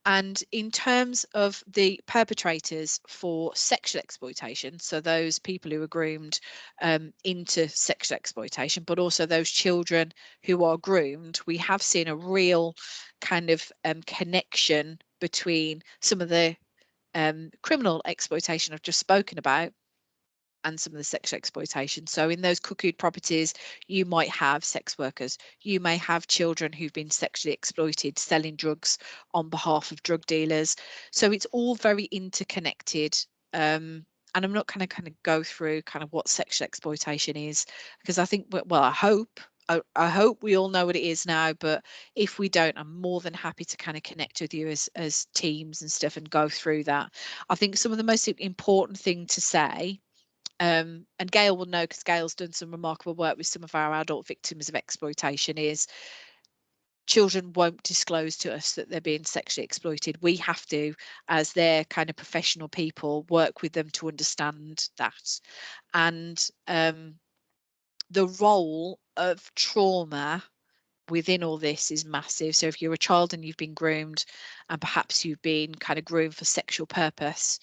And in terms of the perpetrators for sexual exploitation, so those people who are groomed into sexual exploitation, but also those children who are groomed, we have seen a real kind of connection between some of the criminal exploitation I've just spoken about and some of the sexual exploitation. So in those Cuckood properties, you might have sex workers, you may have children who've been sexually exploited, selling drugs on behalf of drug dealers. So it's all very interconnected. And I'm not going to kind of go through kind of what sexual exploitation is, because I think, well, I hope we all know what it is now, but if we don't, I'm more than happy to kind of connect with you as teams and stuff and go through that. I think some of the most important thing to say, and Gail will know because Gail's done some remarkable work with some of our adult victims of exploitation, is children won't disclose to us that they're being sexually exploited. We have to, as their kind of professional people, work with them to understand that. And the role of trauma within all this is massive. So if you're a child and you've been groomed, and perhaps you've been kind of groomed for sexual purpose,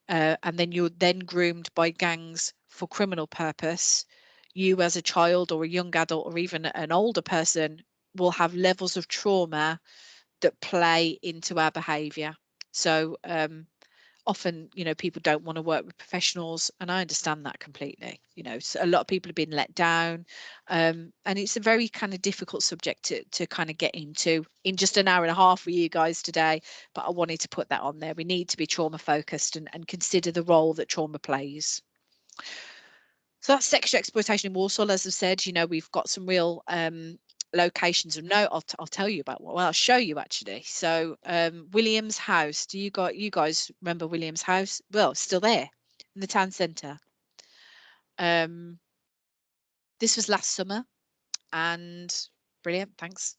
and then you're then groomed by gangs for criminal purpose, you as a child or a young adult or even an older person will have levels of trauma that play into our behaviour. So often, people don't want to work with professionals, and I understand that completely. So a lot of people have been let down, and it's a very kind of difficult subject to kind of get into in just an hour and a half for you guys today, but I wanted to put that on there. We need to be trauma focused and consider the role that trauma plays. So that's sexual exploitation in Warsaw. As I said, we've got some real locations of note. I'll tell you about I'll show you actually. So Williams House. Do you guys remember Williams House? Well, it's still there in the town centre. This was last summer, and brilliant. Thanks.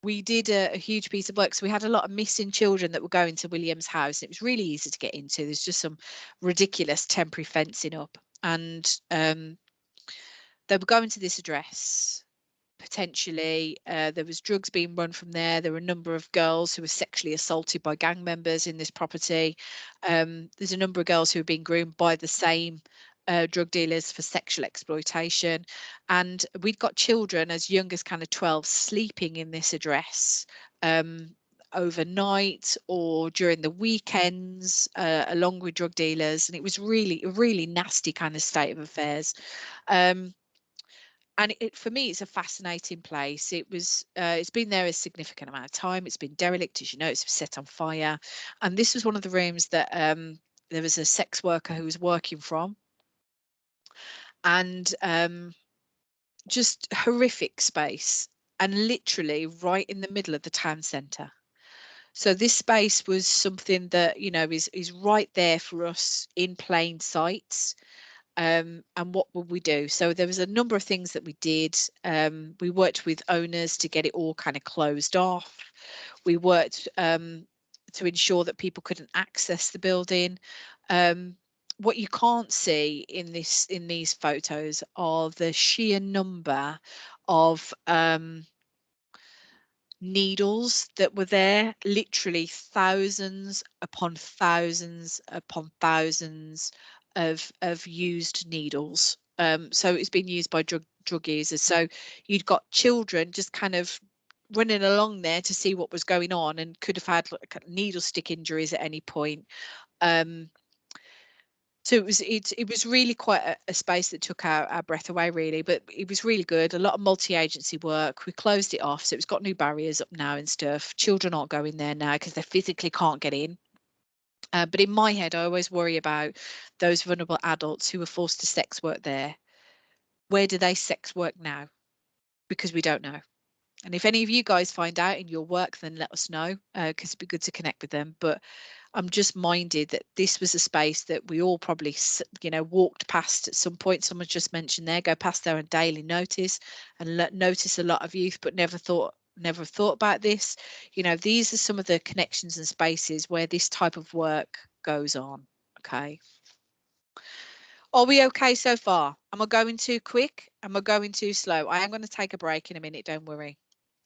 We did a huge piece of work. So we had a lot of missing children that were going to Williams House. It was really easy to get into. There's just some ridiculous temporary fencing up, and they were going to this address. Potentially, there was drugs being run from there. There were a number of girls who were sexually assaulted by gang members in this property. There's a number of girls who have been groomed by the same drug dealers for sexual exploitation, and we'd got children as young as kind of 12 sleeping in this address overnight or during the weekends, along with drug dealers, and it was really a really nasty kind of state of affairs. And for me, it's a fascinating place. It's been there a significant amount of time. It's been derelict, as you know. It's set on fire, and this was one of the rooms that there was a sex worker who was working from, and just horrific space, and literally right in the middle of the town centre. So this space was something that, you know, is right there for us in plain sight. And what would we do? So there was a number of things that we did. We worked with owners to get it all kind of closed off. We worked to ensure that people couldn't access the building. What you can't see in these photos are the sheer number of needles that were there, literally thousands upon thousands upon thousands of used needles. So it's been used by drug users. So you'd got children just kind of running along there to see what was going on, and could have had like needle stick injuries at any point. Um, so it was really quite a space that took our breath away, really, but it was really good. A lot of multi-agency work. We closed it off, so it's got new barriers up now and stuff. Children aren't going there now because they physically can't get in. But in my head, I always worry about those vulnerable adults who were forced to sex work there. Where do they sex work now? Because we don't know. And if any of you guys find out in your work, then let us know, because it'd be good to connect with them. But I'm just minded that this was a space that we all probably, you know, walked past at some point. Someone just mentioned there, go past there on daily notice and notice a lot of youth, but never thought about this. You know, these are some of the connections and spaces where this type of work goes on. Okay. Are we okay so far? Am I going too quick? Am I going too slow? I am going to take a break in a minute. Don't worry.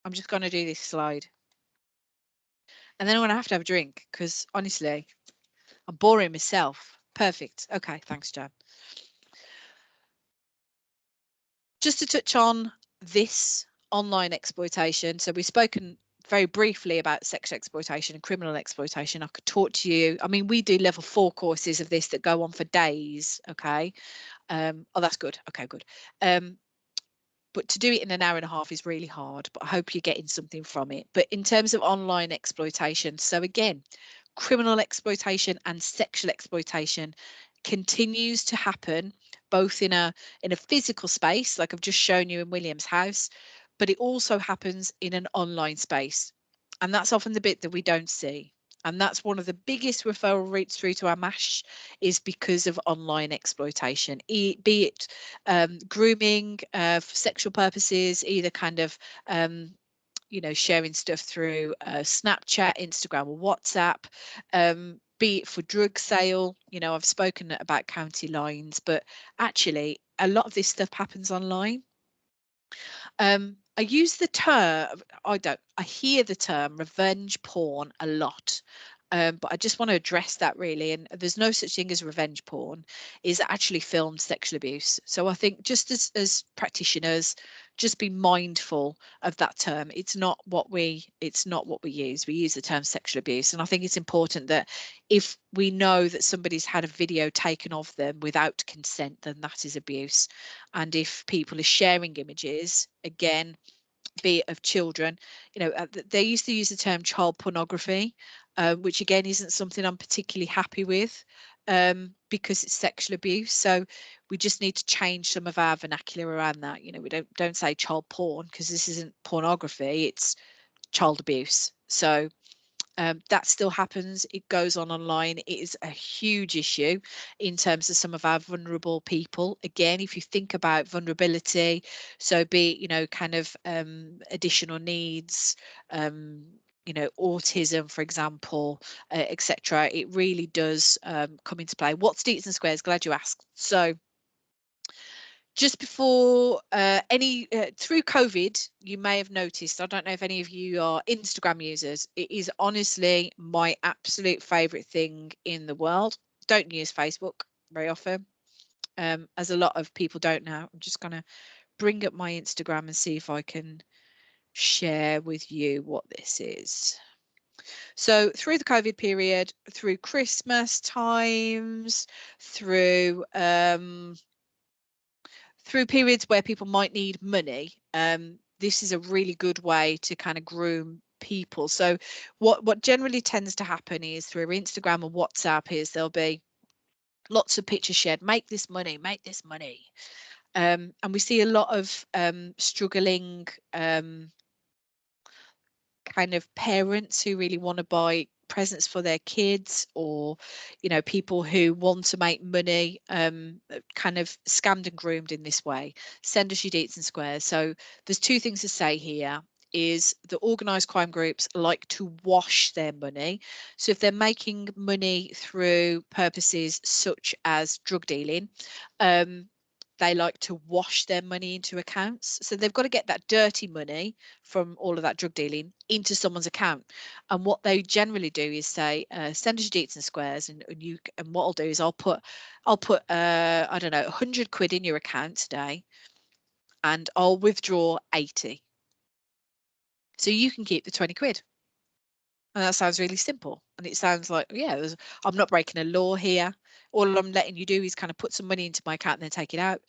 I'm just going to do this slide. And then I'm going to have a drink because honestly, I'm boring myself. Perfect. Okay. Thanks, Jan. Just to touch on this online exploitation. So we've spoken very briefly about sexual exploitation and criminal exploitation. I could talk to you. I mean, we do level 4 courses of this that go on for days. Okay. Oh, that's good. Okay, good. But to do it in an hour and a half is really hard, but I hope you're getting something from it. But in terms of online exploitation, so again, criminal exploitation and sexual exploitation continues to happen both in a physical space, like I've just shown you in William's house, but it also happens in an online space. And that's often the bit that we don't see. And that's one of the biggest referral routes through to our MASH, is because of online exploitation, be it grooming for sexual purposes, either kind of you know, sharing stuff through Snapchat, Instagram, or WhatsApp, be it for drug sale. You know, I've spoken about county lines, but actually a lot of this stuff happens online. I use the term, I hear the term revenge porn a lot. But I just want to address that really. And there's no such thing as revenge porn. Is actually filmed sexual abuse. So I think just as practitioners, just be mindful of that term. It's not what we use. We use the term sexual abuse. And I think it's important that if we know that somebody's had a video taken of them without consent, then that is abuse. And if people are sharing images, again, be it of children, you know, they used to use the term child pornography, which again isn't something I'm particularly happy with, because it's sexual abuse. So we just need to change some of our vernacular around that. You know, we don't say child porn, because this isn't pornography, it's child abuse. So that still happens. It goes on online. It is a huge issue in terms of some of our vulnerable people. Again, if you think about vulnerability, so be it, you know, kind of additional needs, you know, autism, for example, etc. It really does come into play. What's Deets and Squares? Glad you asked. So just before through COVID, you may have noticed, I don't know if any of you are Instagram users, it is honestly my absolute favorite thing in the world. Don't use Facebook very often. as a lot of people don't know. I'm just going to bring up my Instagram and see if I can share with you what this is. So through the COVID period, through Christmas times, through periods where people might need money, this is a really good way to kind of groom people. So what generally tends to happen is through Instagram and WhatsApp is there'll be lots of pictures shared. Make this money, make this money. And we see a lot of struggling kind of parents who really want to buy presents for their kids, or people who want to make money, kind of scammed and groomed in this way. Send us your deets and squares. So there's two things to say here is the organised crime groups like to wash their money. So if they're making money through purposes such as drug dealing, they like to wash their money into accounts. So they've got to get that dirty money from all of that drug dealing into someone's account. And what they generally do is say, send us your deets and squares, and what I'll do is I'll put I don't know, 100 quid in your account today, and I'll withdraw 80. So you can keep the 20 quid. And that sounds really simple. And it sounds like, yeah, I'm not breaking a law here. All I'm letting you do is kind of put some money into my account and then take it out.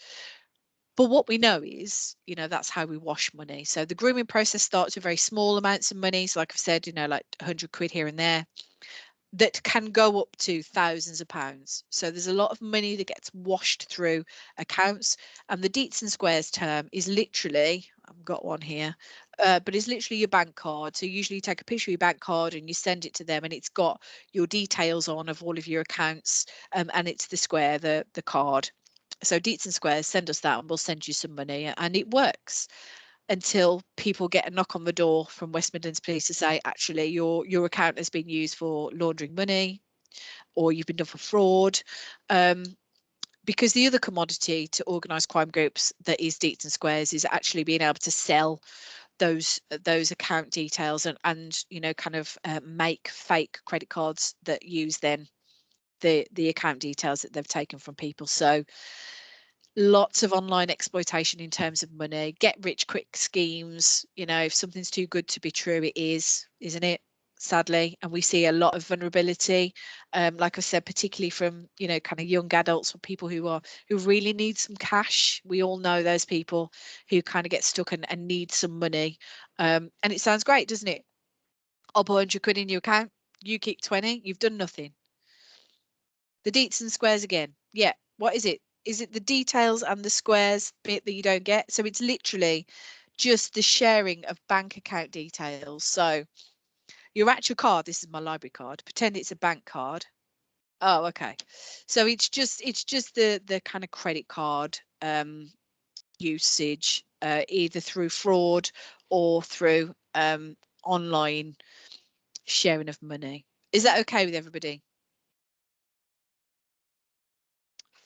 But what we know is, that's how we wash money. So the grooming process starts with very small amounts of money. So like I've said, like 100 quid here and there, that can go up to thousands of pounds. So there's a lot of money that gets washed through accounts. And the deets and squares term is literally, I've got one here, but it's literally your bank card. So usually you take a picture of your bank card and you send it to them, and it's got your details on of all of your accounts, and it's the square, the card. So deets and squares, send us that and we'll send you some money. And it works until people get a knock on the door from West Midlands Police to say, actually, your account has been used for laundering money, or you've been done for fraud. Because the other commodity to organised crime groups that is deets and squares is actually being able to sell those account details, and kind of make fake credit cards that use then the account details that they've taken from people. So lots of online exploitation in terms of money, get rich quick schemes. If something's too good to be true, it is, isn't it? Sadly. And we see a lot of vulnerability, like I said, particularly from kind of young adults or people who really need some cash. We all know those people who kind of get stuck and need some money. And it sounds great, doesn't it? I'll put 100 quid in your account, you keep 20, you've done nothing. The deets and squares again. Yeah. What is it? Is it the details and the squares bit that you don't get? So it's literally just the sharing of bank account details. So your actual card, this is my library card. Pretend it's a bank card. Oh, okay. So it's just the kind of credit card usage, either through fraud or through online sharing of money. Is that okay with everybody?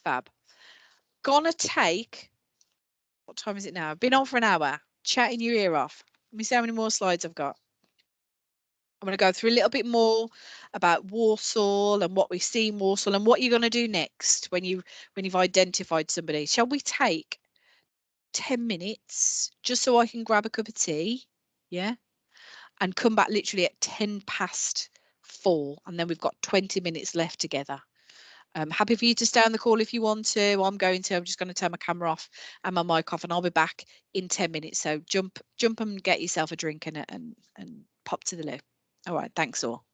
Fab. Gonna take, what time is it now? I've been on for an hour, chatting your ear off. Let me see how many more slides I've got. I'm going to go through a little bit more about Walsall and what we see in Walsall and what you're going to do next when you've identified somebody. Shall we take 10 minutes just so I can grab a cup of tea? Yeah. And come back literally at 4:10, and then we've got 20 minutes left together. Happy for you to stay on the call if you want to. I'm just going to turn my camera off and my mic off, and I'll be back in 10 minutes. So jump and get yourself a drink and pop to the loo. All right. Thanks all.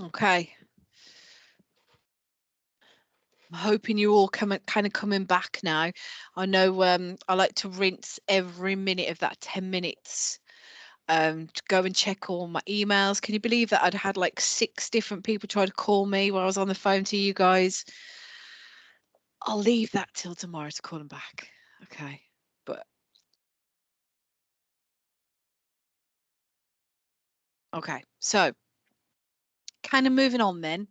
Okay. I'm hoping you're all kind of coming back now. I know I like to rinse every minute of that 10 minutes to go and check all my emails. Can you believe that I'd had like 6 different people try to call me while I was on the phone to you guys? I'll leave that till tomorrow to call them back. Okay. But okay. So kind of moving on then.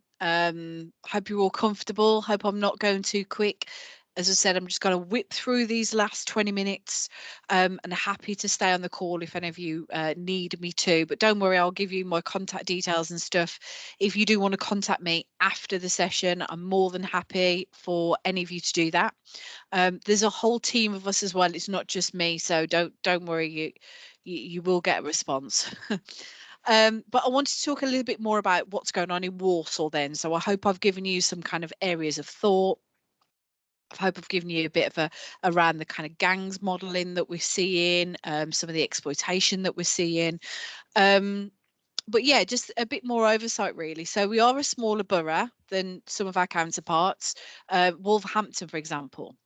Hope you're all comfortable. Hope I'm not going too quick. As I said, I'm just going to whip through these last 20 minutes and happy to stay on the call if any of you need me to. But don't worry, I'll give you my contact details and stuff. If you do want to contact me after the session, I'm more than happy for any of you to do that. There's a whole team of us as well. It's not just me, so don't worry. You will get a response. But I wanted to talk a little bit more about what's going on in Walsall then. So I hope I've given you some kind of areas of thought. I hope I've given you a bit of a around the kind of gangs modelling that we're seeing, some of the exploitation that we're seeing. But yeah, just a bit more oversight really. So we are a smaller borough than some of our counterparts. Wolverhampton, for example.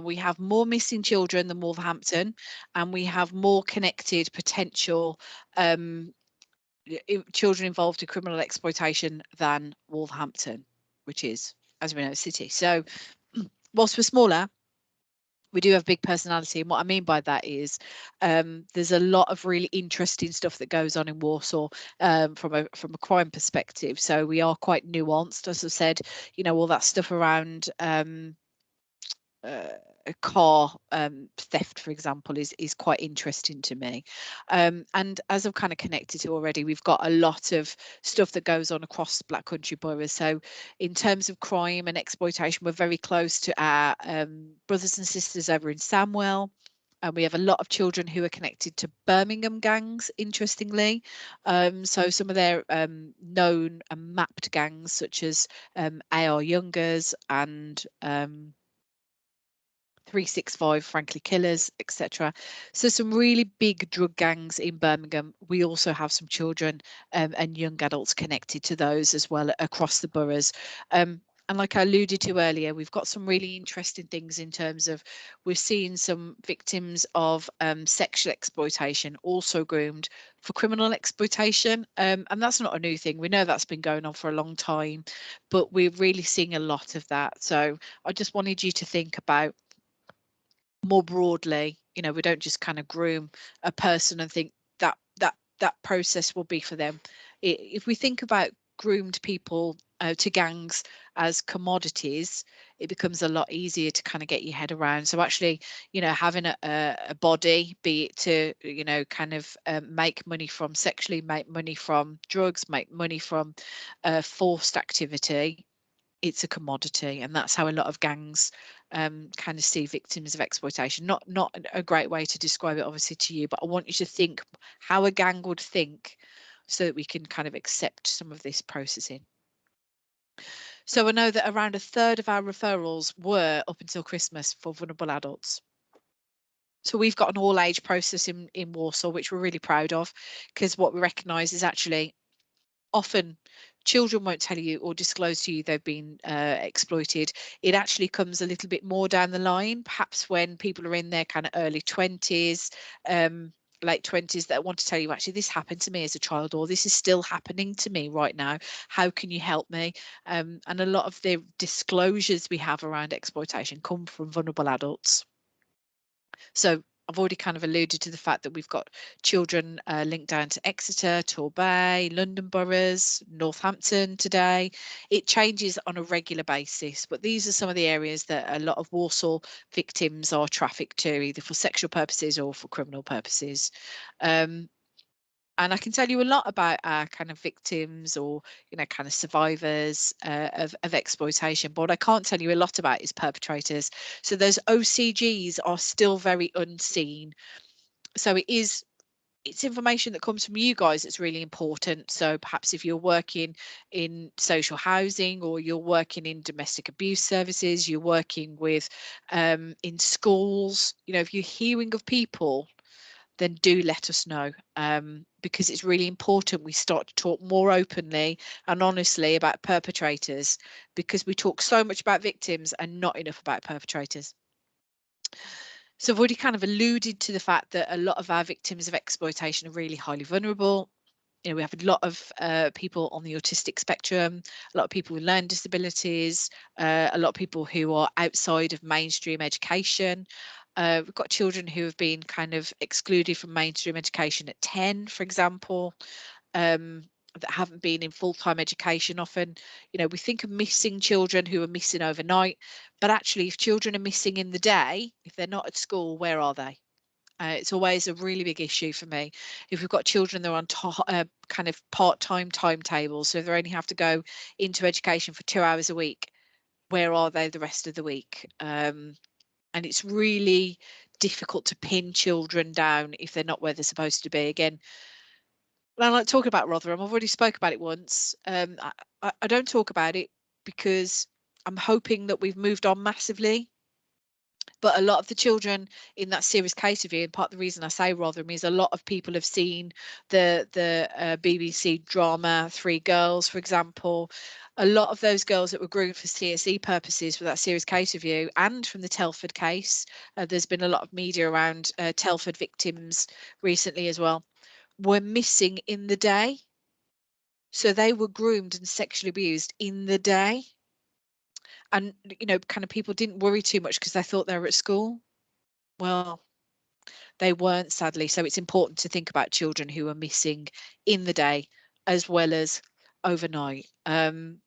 We have more missing children than Wolverhampton, and we have more connected potential children involved in criminal exploitation than Wolverhampton, which is, as we know, a city. So whilst we're smaller, we do have big personality, and what I mean by that is there's a lot of really interesting stuff that goes on in Warsaw from a crime perspective. So we are quite nuanced, as I said. You know, all that stuff around a car theft, for example, is quite interesting to me. And as I've kind of connected to already, we've got a lot of stuff that goes on across Black Country boroughs. So in terms of crime and exploitation, we're very close to our brothers and sisters over in Samwell. And we have a lot of children who are connected to Birmingham gangs, interestingly. So some of their known and mapped gangs, such as AR Youngers and 365, Frankly Killers, etc. So some really big drug gangs in Birmingham. We also have some children and young adults connected to those as well across the boroughs. And like I alluded to earlier, we've got some really interesting things in terms of we're seeing some victims of sexual exploitation also groomed for criminal exploitation. And that's not a new thing. We know that's been going on for a long time, but we're really seeing a lot of that. So I just wanted you to think about more broadly. You know, we don't just kind of groom a person and think that process will be for them. If we think about groomed people to gangs as commodities, it becomes a lot easier to kind of get your head around. So actually, you know, having a body, be it to, you know, kind of make money from sexually, make money from drugs, make money from forced activity, it's a commodity, and that's how a lot of gangs kind of see victims of exploitation. Not a great way to describe it, obviously, to you, but I want you to think how a gang would think so that we can kind of accept some of this processing. So I know that around a third of our referrals were up until Christmas for vulnerable adults. So we've got an all age process in Warsaw, which we're really proud of, because what we recognise is actually often children won't tell you or disclose to you they've been exploited. It actually comes a little bit more down the line, perhaps when people are in their kind of early 20s, late 20s, that want to tell you, actually, this happened to me as a child, or this is still happening to me right now. How can you help me? And a lot of the disclosures we have around exploitation come from vulnerable adults. So I've already kind of alluded to the fact that we've got children linked down to Exeter, Torbay, London boroughs, Northampton today. It changes on a regular basis, but these are some of the areas that a lot of Walsall victims are trafficked to, either for sexual purposes or for criminal purposes. And I can tell you a lot about our kind of victims or, you know, kind of survivors of exploitation. But what I can't tell you a lot about is perpetrators. So those OCGs are still very unseen. So it's information that comes from you guys that's really important. So perhaps if you're working in social housing, or you're working in domestic abuse services, you're working with in schools, you know, if you're hearing of people then do let us know, because it's really important we start to talk more openly and honestly about perpetrators, because we talk so much about victims and not enough about perpetrators. So I've already kind of alluded to the fact that a lot of our victims of exploitation are really highly vulnerable. You know, we have a lot of people on the autistic spectrum, a lot of people with learning disabilities, a lot of people who are outside of mainstream education. We've got children who have been kind of excluded from mainstream education at 10, for example, that haven't been in full-time education often. You know, we think of missing children who are missing overnight, but actually if children are missing in the day, if they're not at school, where are they? It's always a really big issue for me. If we've got children that are on kind of part-time timetables, so they only have to go into education for 2 hours a week, where are they the rest of the week? And it's really difficult to pin children down if they're not where they're supposed to be. Again, I like talking about Rotherham. I've already spoke about it once. I don't talk about it because I'm hoping that we've moved on massively. But a lot of the children in that serious case review, and part of the reason I say Rotherham is a lot of people have seen the BBC drama Three Girls, for example. A lot of those girls that were groomed for CSE purposes for that serious case review, and from the Telford case, there's been a lot of media around Telford victims recently as well, were missing in the day. So they were groomed and sexually abused in the day. And, you know, kind of people didn't worry too much because they thought they were at school. Well, they weren't, sadly. So it's important to think about children who are missing in the day as well as overnight. And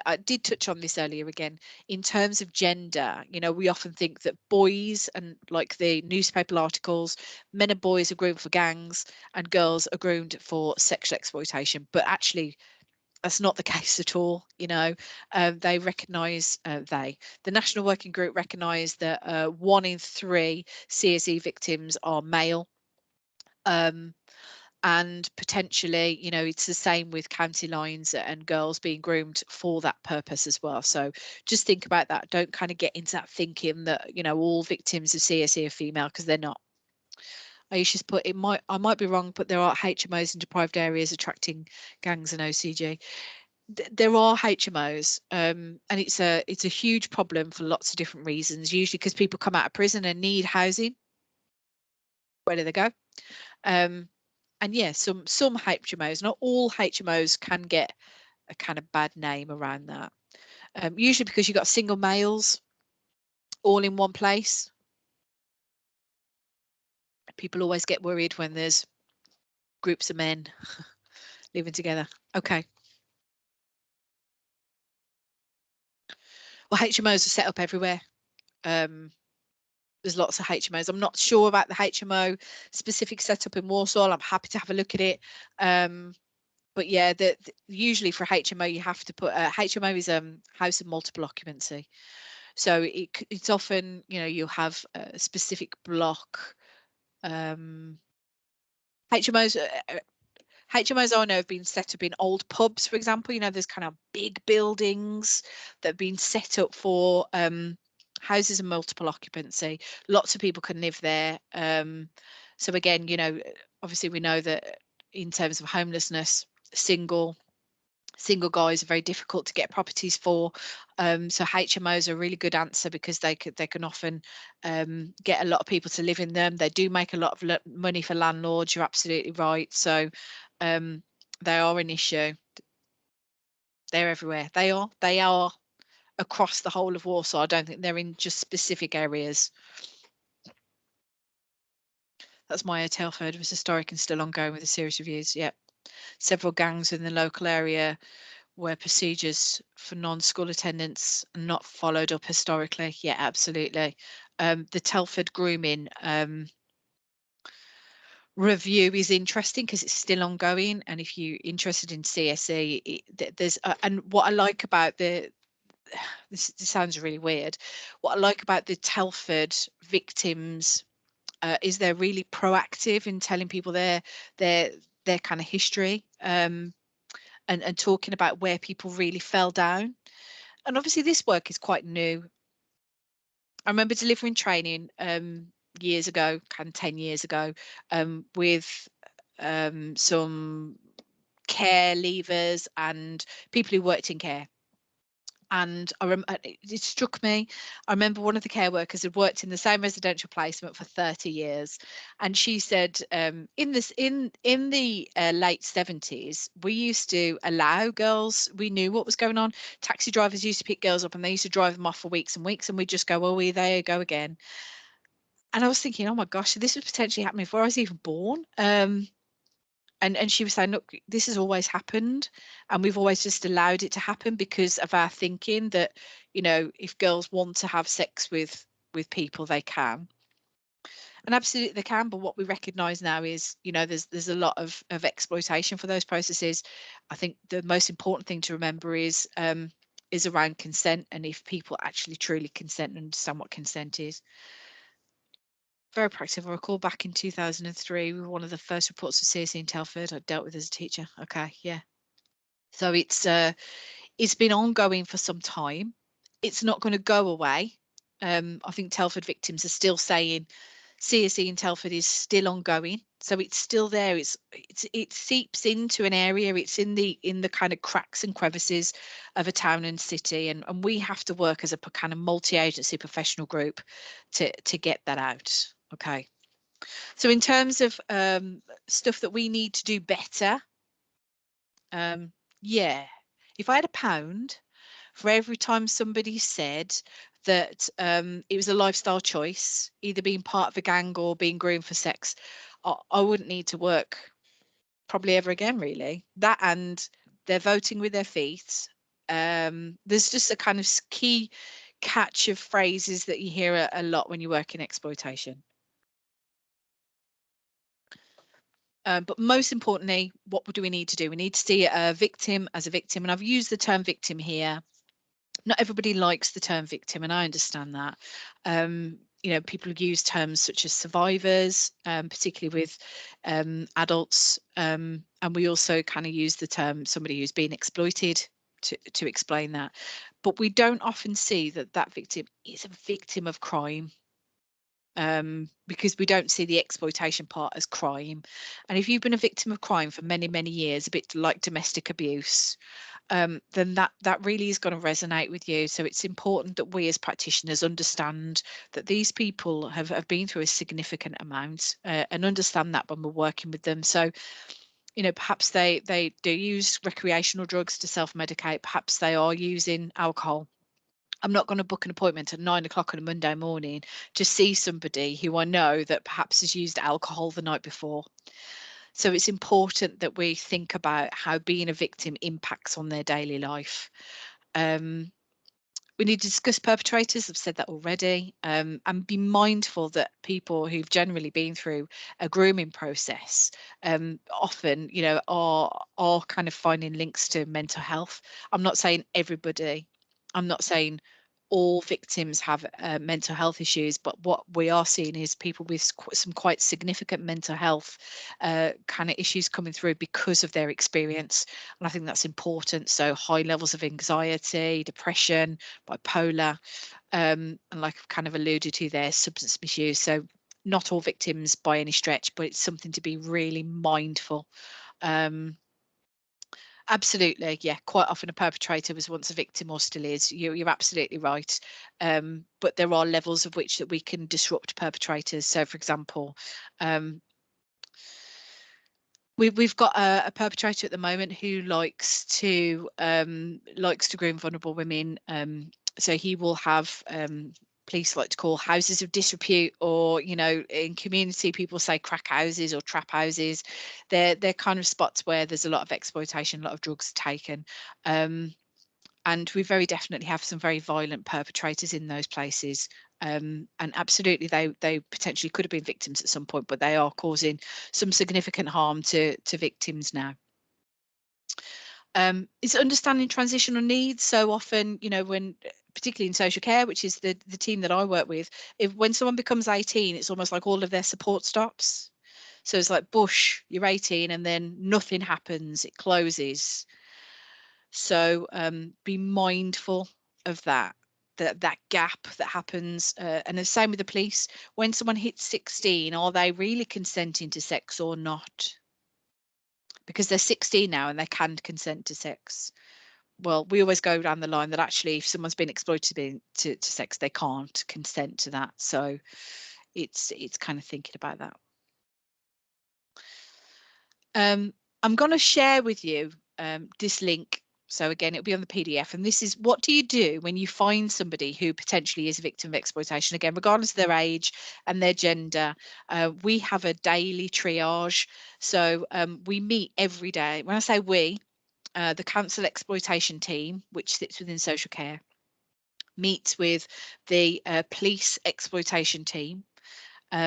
I did touch on this earlier again. In terms of gender, you know, we often think that boys, and like the newspaper articles, men and boys are groomed for gangs and girls are groomed for sexual exploitation. But actually, that's not the case at all. You know, they recognise the National Working Group recognise that 1 in 3 CSE victims are male. And potentially, you know, it's the same with county lines and girls being groomed for that purpose as well. So just think about that. Don't kind of get into that thinking that, you know, all victims of CSE are female, because they're not. I used to put I might be wrong, but there are HMOs in deprived areas attracting gangs and OCG. There are HMOs, and it's a huge problem for lots of different reasons. Usually because people come out of prison and need housing. Where do they go? And yeah, some HMOs, not all HMOs, can get a kind of bad name around that. Usually because you've got single males all in one place. People always get worried when there's groups of men living together. Okay. Well, HMOs are set up everywhere. There's lots of HMOs. I'm not sure about the HMO specific setup in Walsall. I'm happy to have a look at it. But yeah, usually for HMO you have to put HMO is house of multiple occupancy. So it's often, you know, you'll have a specific block. HMOs HMOs I know have been set up in old pubs, for example. You know, there's kind of big buildings that have been set up for houses of multiple occupancy. Lots of people can live there. So again, you know, obviously we know that in terms of homelessness, single guys are very difficult to get properties for. So HMOs are a really good answer because they can often get a lot of people to live in them. They do make a lot of money for landlords. You're absolutely right. So they are an issue. They're everywhere. They are across the whole of Warsaw. I don't think they're in just specific areas. That's my Telford was historic and still ongoing with a series of reviews. Yep. Several gangs in the local area where procedures for non-school attendance are not followed up historically. Yeah, absolutely. The Telford grooming review is interesting because it's still ongoing, and if you're interested in CSE, there's and what I like about this sounds really weird. What I like about the Telford victims is they're really proactive in telling people their kind of history, and talking about where people really fell down. And obviously this work is quite new. I remember delivering training years ago, kind of 10 years ago, with some care leavers and people who worked in care. And it struck me. I remember one of the care workers had worked in the same residential placement for 30 years, and she said, in the late 70s, we used to allow girls. We knew what was going on. Taxi drivers used to pick girls up, and they used to drive them off for weeks and weeks, and we'd just go, "Oh, there you go again." And I was thinking, "Oh my gosh, this was potentially happening before I was even born." And she was saying, look, this has always happened, and we've always just allowed it to happen because of our thinking that, if girls want to have sex with people, they can. And absolutely they can, but what we recognize now is, there's a lot of exploitation for those processes. I think the most important thing to remember is around consent, and if people actually truly consent and understand what consent is. Very practical. I recall back in 2003, we were one of the first reports of CSE in Telford I dealt with as a teacher. Okay, yeah. So it's been ongoing for some time. It's not going to go away. I think Telford victims are still saying CSE in Telford is still ongoing. So it's still there. It seeps into an area. It's in the kind of cracks and crevices of a town and city, and we have to work as a kind of multi-agency professional group to get that out. Okay. So in terms of stuff that we need to do better, yeah, if I had £1 for every time somebody said that it was a lifestyle choice, either being part of a gang or being groomed for sex, I wouldn't need to work probably ever again, really. That, and they're voting with their feet. There's just a kind of key catch of phrases that you hear a lot when you work in exploitation. But most importantly, what do we need to do? We need to see a victim as a victim. And I've used the term victim here. Not everybody likes the term victim, and I understand that. People use terms such as survivors, particularly with adults. And we also kind of use the term somebody who's been exploited to explain that. But we don't often see that victim is a victim of crime. Because we don't see the exploitation part as crime. And if you've been a victim of crime for many, many years, a bit like domestic abuse, then that really is going to resonate with you. So it's important that we as practitioners understand that these people have been through a significant amount, and understand that when we're working with them. So, perhaps they do use recreational drugs to self-medicate. Perhaps they are using alcohol. I'm not going to book an appointment at 9 o'clock on a Monday morning to see somebody who I know that perhaps has used alcohol the night before. So it's important that we think about how being a victim impacts on their daily life. We need to discuss perpetrators. I've said that already, and be mindful that people who've generally been through a grooming process often, are kind of finding links to mental health. I'm not saying everybody. I'm not saying all victims have mental health issues, but what we are seeing is people with some quite significant mental health kind of issues coming through because of their experience. And I think that's important. So high levels of anxiety, depression, bipolar, and like I've kind of alluded to there, substance misuse. So not all victims by any stretch, but it's something to be really mindful. Absolutely, yeah. Quite often a perpetrator was once a victim or still is. You're absolutely right. But there are levels of which that we can disrupt perpetrators. So, for example, we've got a perpetrator at the moment who likes to groom vulnerable women. So he will have police like to call houses of disrepute, or in community people say crack houses or trap houses. They're kind of spots where there's a lot of exploitation, a lot of drugs taken. And we very definitely have some very violent perpetrators in those places. And absolutely, they potentially could have been victims at some point, but they are causing some significant harm to victims now. It's understanding transitional needs. So often, when particularly in social care, which is the team that I work with, when someone becomes 18, it's almost like all of their support stops. So it's like, bush, you're 18, and then nothing happens, it closes. So be mindful of that. that gap that happens. And the same with the police. When someone hits 16, are they really consenting to sex or not? Because they're 16 now and they can consent to sex. Well, we always go down the line that actually if someone's been exploited to sex, they can't consent to that. So it's kind of thinking about that. I'm going to share with you this link. So again, it'll be on the PDF. And this is, what do you do when you find somebody who potentially is a victim of exploitation? Again, regardless of their age and their gender, we have a daily triage. So we meet every day. When I say we, the council exploitation team, which sits within social care, meets with the police exploitation team,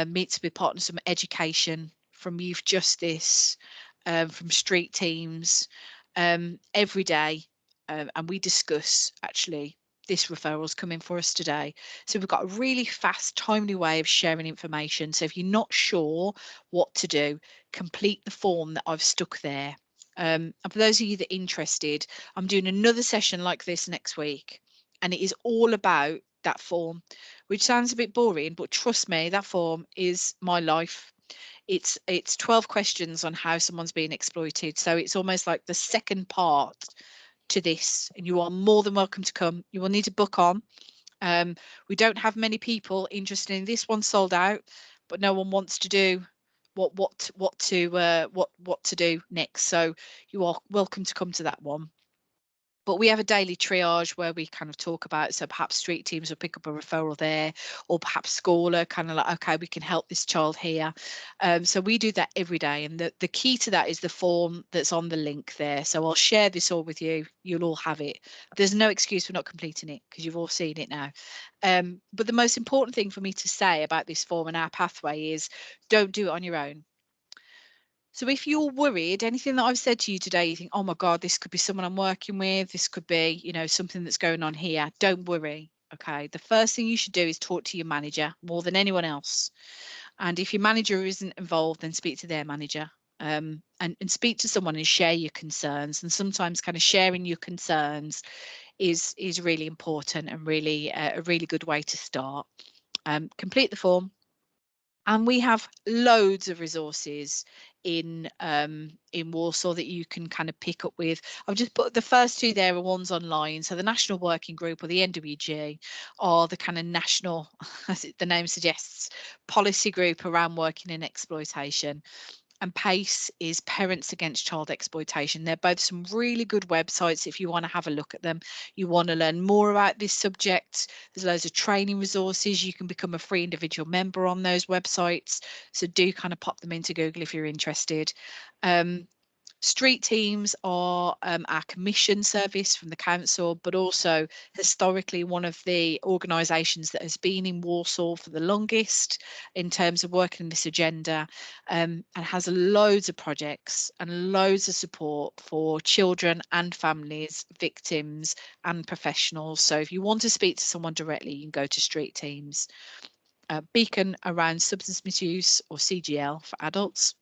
meets with partners from education, from youth justice, from street teams, every day. And we discuss actually this referral's coming for us today. So we've got a really fast, timely way of sharing information. So if you're not sure what to do, complete the form that I've stuck there. And for those of you that are interested, I'm doing another session like this next week, and it is all about that form, which sounds a bit boring, but trust me, that form is my life. It's 12 questions on how someone's being exploited. So it's almost like the second part to this, and you are more than welcome to come. You will need to book on. We don't have many people interested in this one, sold out, but no one wants to do what to do next. So you are welcome to come to that one. But we have a daily triage where we kind of talk about, so perhaps street teams will pick up a referral there, or perhaps school are kind of like, okay, we can help this child here. So we do that every day. And the key to that is the form that's on the link there. So I'll share this all with you. You'll all have it. There's no excuse for not completing it because you've all seen it now. But the most important thing for me to say about this form and our pathway is don't do it on your own. So if you're worried, anything that I've said to you today, you think, oh my God, this could be someone I'm working with, this could be, you know, something that's going on here, don't worry. Okay. The first thing you should do is talk to your manager more than anyone else. And if your manager isn't involved, then speak to their manager. And speak to someone and share your concerns. And sometimes kind of sharing your concerns is really important and really a really good way to start. Complete the form. And we have loads of resources in Walsall that you can kind of pick up with. I've just put the first two there are ones online. So the National Working Group, or the NWG, are the kind of national, as the name suggests, policy group around working in exploitation. And PACE is Parents Against Child Exploitation. They're both some really good websites if you want to have a look at them. You want to learn more about this subject. There's loads of training resources. You can become a free individual member on those websites. So do kind of pop them into Google if you're interested. Street teams are our commission service from the council, but also historically one of the organisations that has been in Walsall for the longest in terms of working this agenda, and has loads of projects and loads of support for children and families, victims and professionals. So if you want to speak to someone directly, you can go to street teams. Beacon around substance misuse, or CGL for adults.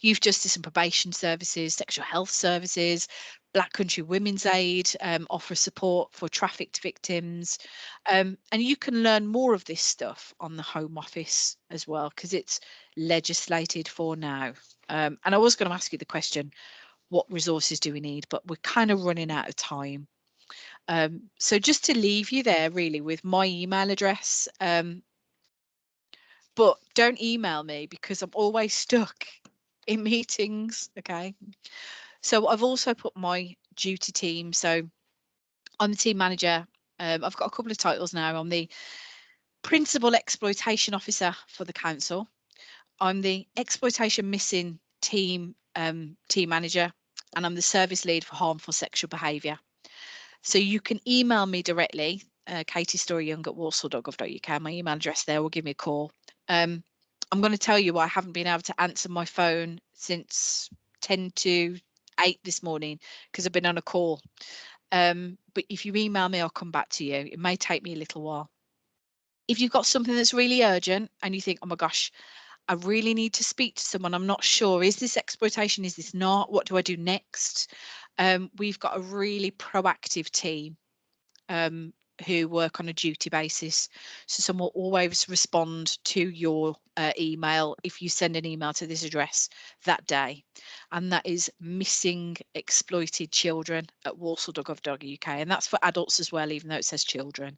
Youth Justice and Probation Services, Sexual Health Services, Black Country Women's Aid offer support for trafficked victims. And you can learn more of this stuff on the Home Office as well, because it's legislated for now. And I was going to ask you the question, what resources do we need? But we're kind of running out of time. So just to leave you there really with my email address, but don't email me because I'm always stuck in meetings. Okay. So I've also put my duty team. So I'm the team manager. I've got a couple of titles now. I'm the principal exploitation officer for the council. I'm the exploitation missing team manager, and I'm the service lead for harmful sexual behaviour. So you can email me directly, katiestoryyoung@walsall.gov.uk. My email address there, will give me a call. I'm going to tell you I haven't been able to answer my phone since 10 to 8 this morning because I've been on a call. But if you email me, I'll come back to you. It may take me a little while. If you've got something that's really urgent and you think, oh my gosh, I really need to speak to someone, I'm not sure, is this exploitation, is this not, what do I do next? We've got a really proactive team who work on a duty basis. So someone will always respond to your email if you send an email to this address that day. And that is missing exploited children at walsall.gov.uk. And that's for adults as well, even though it says children.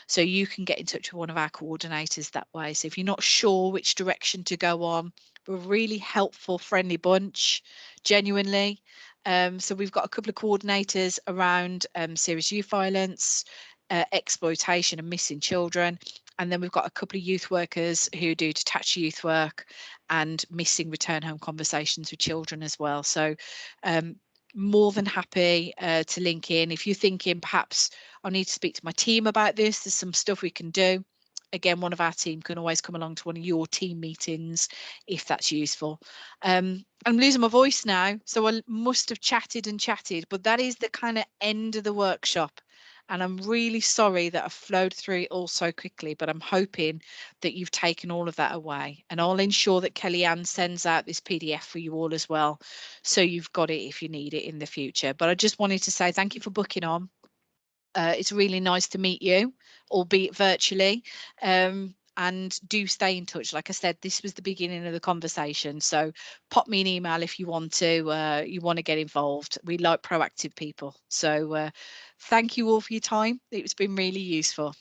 So you can get in touch with one of our coordinators that way. So if you're not sure which direction to go on, we're a really helpful, friendly bunch, genuinely. So we've got a couple of coordinators around serious youth violence, exploitation and missing children. And then we've got a couple of youth workers who do detached youth work and missing return home conversations with children as well. So more than happy to link in. If you're thinking perhaps I need to speak to my team about this, there's some stuff we can do. Again, one of our team can always come along to one of your team meetings if that's useful. I'm losing my voice now, so I must have chatted and chatted, but that is the kind of end of the workshop. And I'm really sorry that I've flowed through it all so quickly, but I'm hoping that you've taken all of that away. And I'll ensure that Kellyanne sends out this PDF for you all as well, so you've got it if you need it in the future. But I just wanted to say thank you for booking on. It's really nice to meet you, albeit virtually. And do stay in touch. Like I said, this was the beginning of the conversation. So pop me an email if you want to get involved. We like proactive people. So thank you all for your time. It's been really useful.